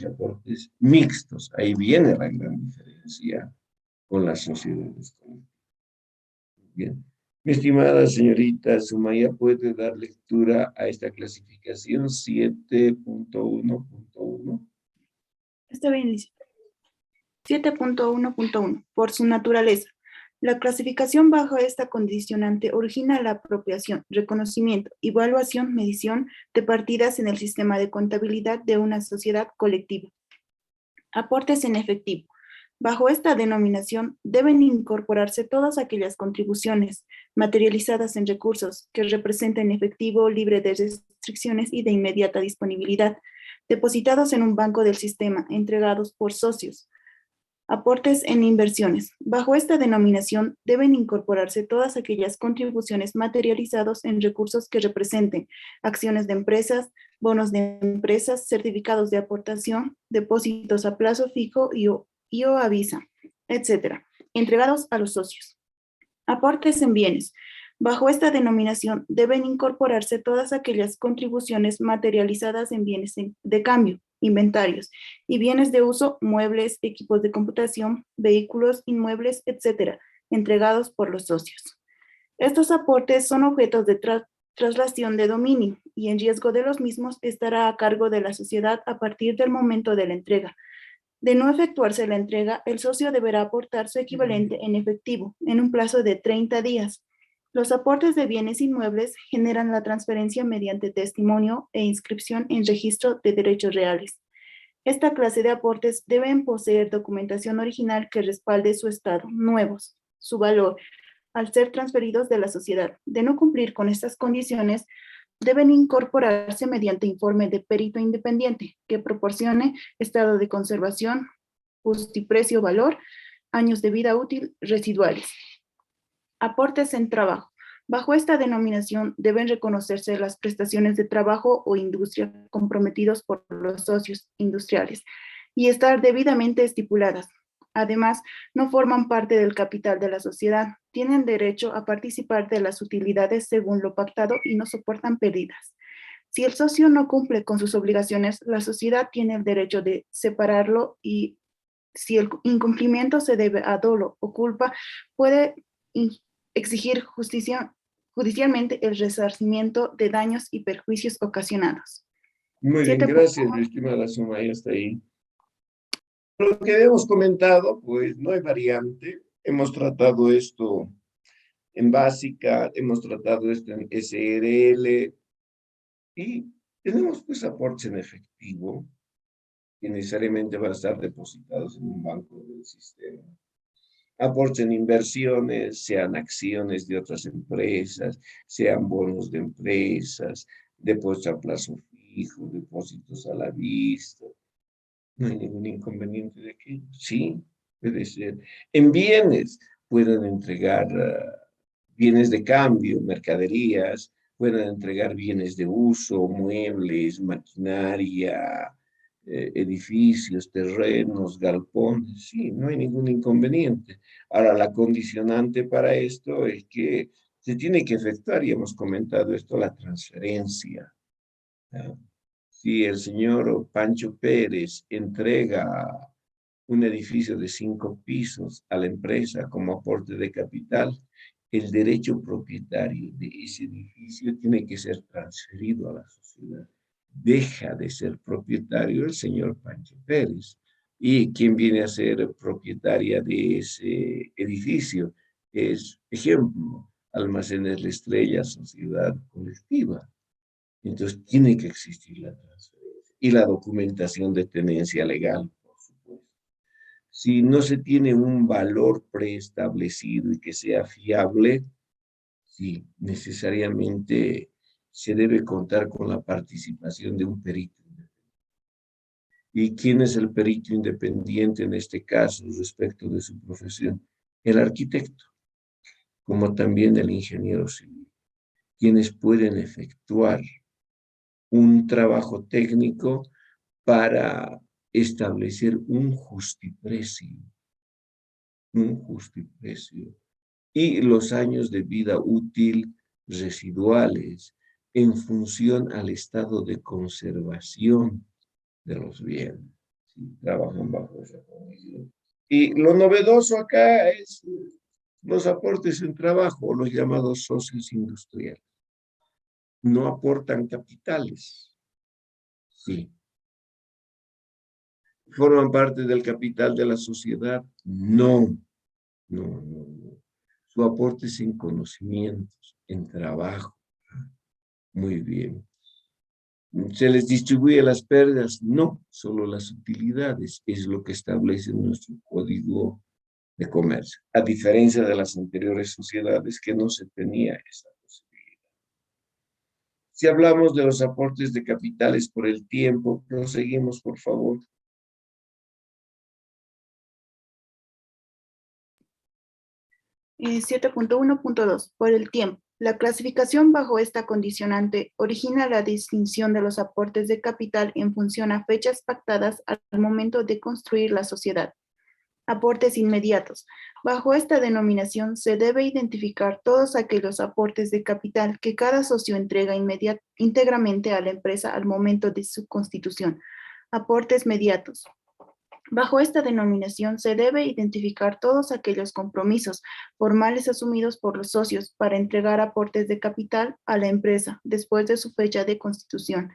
aportes mixtos. Ahí viene la gran diferencia con las sociedades. Bien. Mi estimada señorita Sumaya, ¿puede dar lectura a esta clasificación 7.1.1? Está bien, Liz. 7.1.1. Por su naturaleza. La clasificación bajo esta condicionante origina la apropiación, reconocimiento, evaluación, medición de partidas en el sistema de contabilidad de una sociedad colectiva. Aportes en efectivo. Bajo esta denominación deben incorporarse todas aquellas contribuciones materializadas en recursos que representen efectivo libre de restricciones y de inmediata disponibilidad, depositados en un banco del sistema, entregados por socios. Aportes en inversiones. Bajo esta denominación deben incorporarse todas aquellas contribuciones materializadas en recursos que representen acciones de empresas, bonos de empresas, certificados de aportación, depósitos a plazo fijo y o a visa, etcétera, entregados a los socios. Aportes en bienes. Bajo esta denominación deben incorporarse todas aquellas contribuciones materializadas en bienes de cambio, inventarios y bienes de uso, muebles, equipos de computación, vehículos, inmuebles, etcétera, entregados por los socios. Estos aportes son objetos de traslación de dominio y en riesgo de los mismos estará a cargo de la sociedad a partir del momento de la entrega. De no efectuarse la entrega, el socio deberá aportar su equivalente en efectivo en un plazo de 30 días. Los aportes de bienes inmuebles generan la transferencia mediante testimonio e inscripción en registro de derechos reales. Esta clase de aportes deben poseer documentación original que respalde su estado, nuevos, su valor, al ser transferidos de la sociedad. De no cumplir con estas condiciones, deben incorporarse mediante informe de perito independiente que proporcione estado de conservación, justiprecio valor, años de vida útil residuales. Aportes en trabajo. Bajo esta denominación deben reconocerse las prestaciones de trabajo o industria comprometidos por los socios industriales y estar debidamente estipuladas. Además, no forman parte del capital de la sociedad, tienen derecho a participar de las utilidades según lo pactado y no soportan pérdidas. Si el socio no cumple con sus obligaciones, la sociedad tiene el derecho de separarlo y si el incumplimiento se debe a dolo o culpa, puede exigir judicialmente el resarcimiento de daños y perjuicios ocasionados. Muy bien, gracias, mi estimada Sumaya, hasta ahí. Lo que hemos comentado, pues no hay variante. Hemos tratado esto en básica, hemos tratado esto en SRL y tenemos pues aportes en efectivo que necesariamente van a estar depositados en un banco del sistema. Aportes en inversiones, sean acciones de otras empresas, sean bonos de empresas, depósitos a plazo fijo, fijo, depósitos a la vista. No hay ningún inconveniente de aquello. Sí, puede ser. En bienes pueden entregar bienes de cambio, mercaderías, pueden entregar bienes de uso, muebles, maquinaria, edificios, terrenos, galpones. Sí, no hay ningún inconveniente. Ahora, la condicionante para esto es que se tiene que efectuar, y hemos comentado esto, la transferencia. ¿Ya? Si el señor Pancho Pérez entrega un edificio de 5 pisos a la empresa como aporte de capital, el derecho propietario de ese edificio tiene que ser transferido a la sociedad. Deja de ser propietario el señor Pancho Pérez. ¿Y quién viene a ser propietaria de ese edificio? Es, ejemplo, Almacenes La Estrella, sociedad colectiva. Entonces tiene que existir la transferencia y la documentación de tenencia legal, por supuesto. Si no se tiene un valor preestablecido y que sea fiable, sí, necesariamente se debe contar con la participación de un perito independiente. ¿Y quién es el perito independiente en este caso respecto de su profesión? El arquitecto, como también el ingeniero civil, quienes pueden efectuar un trabajo técnico para establecer un justiprecio y los años de vida útil residuales en función al estado de conservación de los bienes. ¿Sí? Trabajan bajo esa condición. Y lo novedoso acá es los aportes en trabajo, los llamados socios industriales. No aportan capitales. Sí. ¿Forman parte del capital de la sociedad? No. Su aporte es en conocimientos, en trabajo. Muy bien. ¿Se les distribuye las pérdidas? No, solo las utilidades. Es lo que establece nuestro código de comercio. A diferencia de las anteriores sociedades que no se tenía esa posibilidad. Si hablamos de los aportes de capitales por el tiempo, proseguimos, por favor. 7.1.2. Por el tiempo. La clasificación bajo esta condicionante origina la distinción de los aportes de capital en función a fechas pactadas al momento de construir la sociedad. Aportes inmediatos. Bajo esta denominación se debe identificar todos aquellos aportes de capital que cada socio entrega íntegramente a la empresa al momento de su constitución. Aportes mediatos. Bajo esta denominación se debe identificar todos aquellos compromisos formales asumidos por los socios para entregar aportes de capital a la empresa después de su fecha de constitución.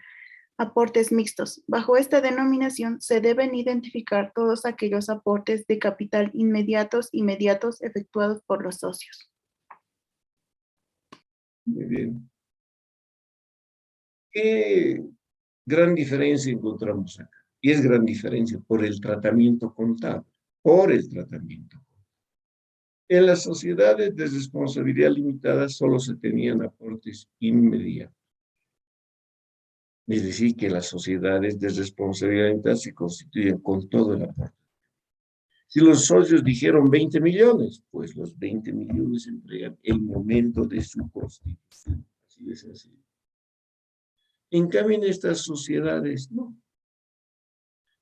Aportes mixtos. Bajo esta denominación se deben identificar todos aquellos aportes de capital inmediatos y mediatos efectuados por los socios. Muy bien. ¿Qué gran diferencia encontramos acá? Y es gran diferencia por el tratamiento contable, En las sociedades de responsabilidad limitada solo se tenían aportes inmediatos. Es decir, que las sociedades de responsabilidad limitada se constituyen con todo el aporte. Si los socios dijeron 20 millones, pues los 20 millones se entregan el momento de su constitución. Así de sencillo. En cambio, en estas sociedades, no.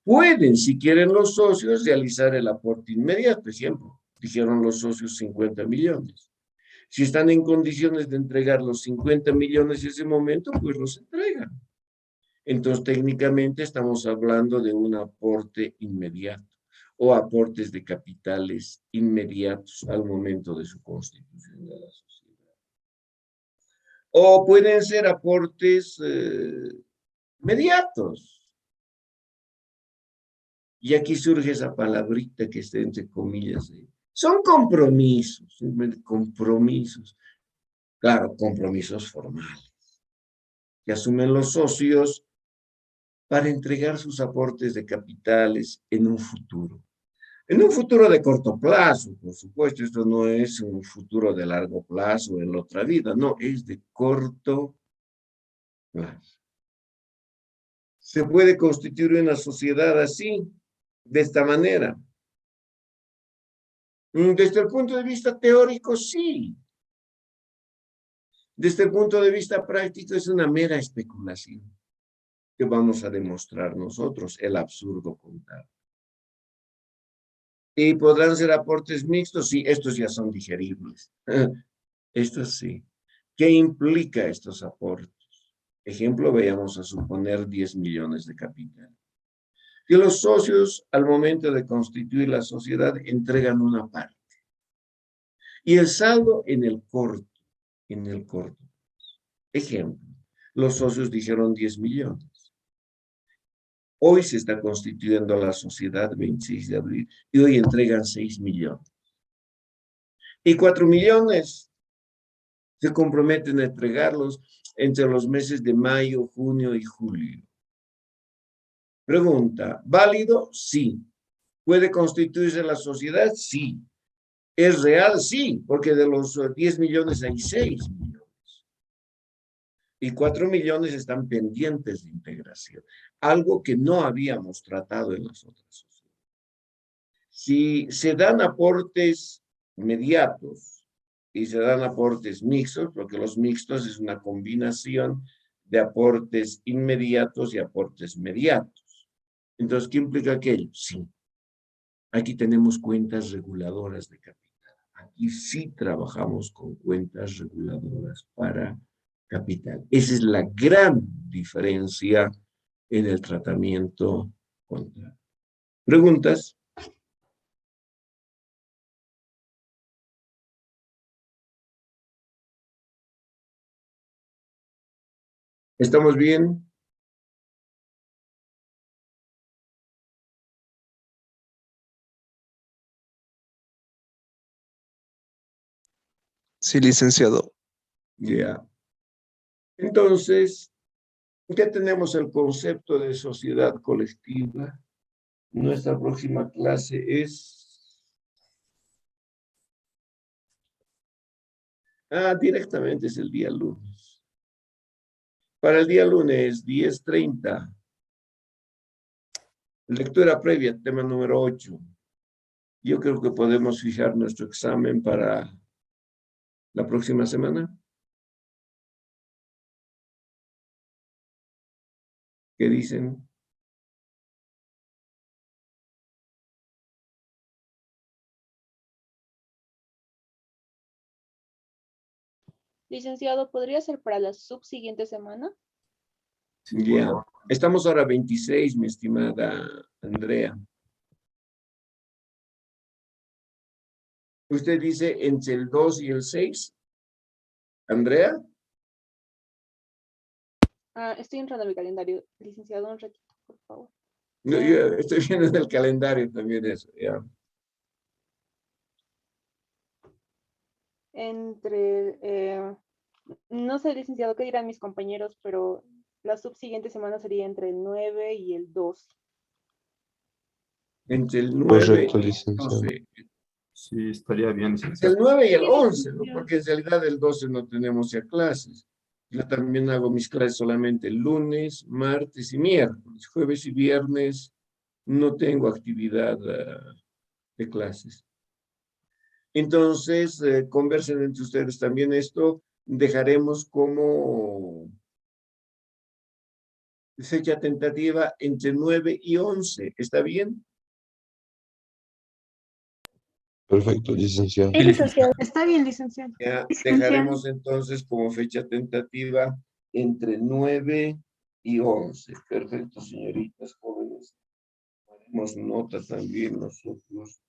Pueden, si quieren los socios, realizar el aporte inmediato. Por ejemplo, dijeron los socios 50 millones. Si están en condiciones de entregar los 50 millones en ese momento, pues los entregan. Entonces, técnicamente estamos hablando de un aporte inmediato o aportes de capitales inmediatos al momento de su constitución de la sociedad. O pueden ser aportes mediatos. Y aquí surge esa palabrita que está entre comillas. Son compromisos, compromisos. Claro, compromisos formales que asumen los socios para entregar sus aportes de capitales en un futuro. En un futuro de corto plazo, por supuesto, esto no es un futuro de largo plazo en la otra vida, no, es de corto plazo. ¿Se puede constituir una sociedad así, de esta manera? Desde el punto de vista teórico, sí. Desde el punto de vista práctico, es una mera especulación que vamos a demostrar nosotros, el absurdo contable. ¿Y podrán ser aportes mixtos? Sí, estos ya son digeribles. Estos sí. ¿Qué implica estos aportes? Ejemplo, vayamos a suponer 10 millones de capital. Que los socios, al momento de constituir la sociedad, entregan una parte. Y el saldo en el corto. Ejemplo, los socios dijeron 10 millones. Hoy se está constituyendo la sociedad 26 de abril y hoy entregan 6 millones. Y 4 millones se comprometen a entregarlos entre los meses de mayo, junio y julio. Pregunta, ¿válido? Sí. ¿Puede constituirse la sociedad? Sí. ¿Es real? Sí, porque de los 10 millones hay 6 millones. Y 4 millones están pendientes de integración, algo que no habíamos tratado en las otras sociedades. Si se dan aportes mediatos y se dan aportes mixtos, porque los mixtos es una combinación de aportes inmediatos y aportes mediatos. Entonces, ¿qué implica aquello? Sí. Aquí tenemos cuentas reguladoras de capital. Aquí sí trabajamos con cuentas reguladoras para capital. Esa es la gran diferencia en el tratamiento contable. ¿Preguntas? ¿Estamos bien? Sí, licenciado. Ya. Entonces, ya tenemos el concepto de sociedad colectiva. Nuestra próxima clase es... directamente es el día lunes. Para el día lunes, 10:30. Lectura previa, tema número 8. Yo creo que podemos fijar nuestro examen para la próxima semana. ¿Qué dicen? Licenciado, ¿podría ser para la subsiguiente semana? Ya. Estamos ahora 26, mi estimada Andrea. Usted dice entre el 2 y el 6. Andrea. Estoy entrando a mi calendario. Licenciado, un ratito, por favor. No, yo estoy viendo en el calendario también eso. Ya. No sé, licenciado, qué dirán mis compañeros, pero la subsiguiente semana sería entre el 9 y el 2. Entre el 9 Correcto, y el licenciado. 12. Sí, estaría bien, El licenciado. 9 y el Sí, 11, ¿no? licenciado. Porque en realidad el 12 no tenemos ya clases. Yo también hago mis clases solamente lunes, martes y miércoles. Jueves y viernes no tengo actividad de clases. Entonces, conversen entre ustedes también esto. Dejaremos como fecha tentativa entre 9 y 11. ¿Está bien? Perfecto, licenciado. Sí, licenciado. Está bien, licenciado. Ya Licenciado. dejaremos entonces como fecha tentativa entre 9 y 11. Perfecto, señoritas jóvenes. Haremos nota también nosotros.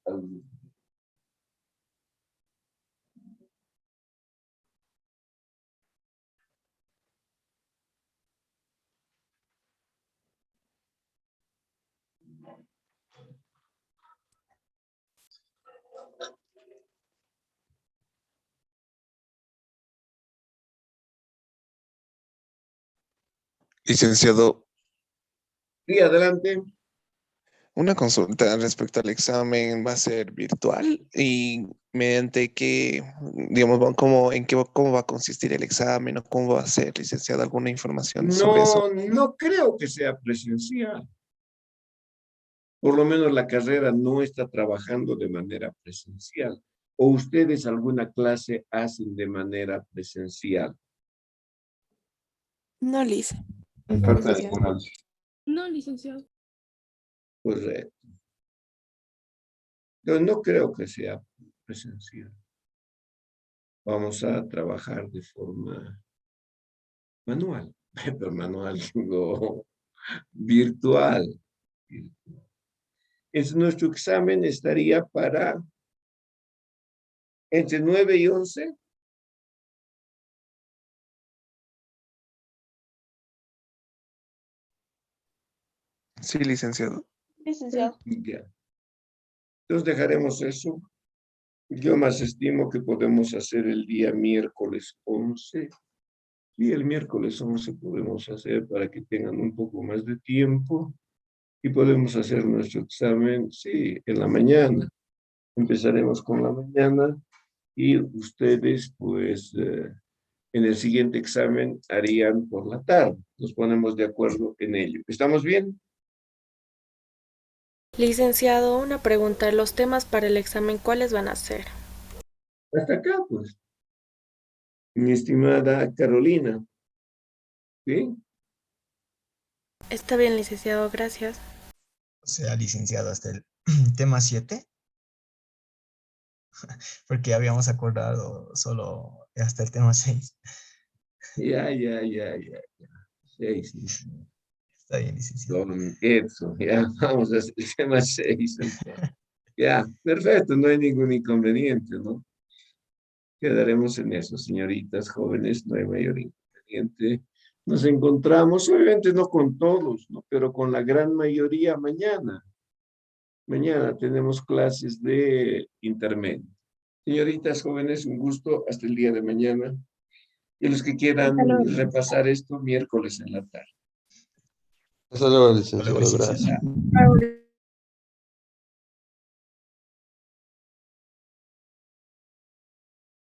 Licenciado, Sí, adelante. Una consulta respecto al examen, ¿va a ser virtual? ¿Y mediante qué, digamos, cómo va a consistir el examen o cómo va a ser, licenciado? ¿Alguna información sobre eso? No creo que sea presencial. Por lo menos la carrera no está trabajando de manera presencial. ¿O ustedes alguna clase hacen de manera presencial? No, Lice. En parte de alguna. No, licenciado. Correcto. Yo no creo que sea presencial. Vamos a trabajar de forma manual, pero manual, digo, virtual. Nuestro examen estaría para entre 9 y 11. Sí, licenciado. Licenciado. Ya. Entonces dejaremos eso. Yo más estimo que podemos hacer el día miércoles 11. Y el miércoles 11 podemos hacer para que tengan un poco más de tiempo. Y podemos hacer nuestro examen, sí, en la mañana. Empezaremos con la mañana y ustedes, pues, en el siguiente examen harían por la tarde. Nos ponemos de acuerdo en ello. ¿Estamos bien? Licenciado, una pregunta. Los temas para el examen, ¿cuáles van a ser? Hasta acá, pues. Mi estimada Carolina. ¿Sí? Está bien, licenciado, gracias. O sea, licenciado, hasta el tema 7, porque habíamos acordado solo hasta el tema 6. Ya. 6. Está bien, licenciado. Con Edson, ya vamos a hacer el tema 6. Ya, perfecto, no hay ningún inconveniente, ¿no? Quedaremos en eso, señoritas, jóvenes, no hay mayor inconveniente. Nos encontramos, obviamente no con todos, ¿no? Pero con la gran mayoría mañana. Mañana tenemos clases de intermedio. Señoritas, jóvenes, un gusto, hasta el día de mañana. Y los que quieran Hasta luego. repasar esto, miércoles en la tarde. Hasta luego, Hasta luego, licenciado. Gracias. licenciado.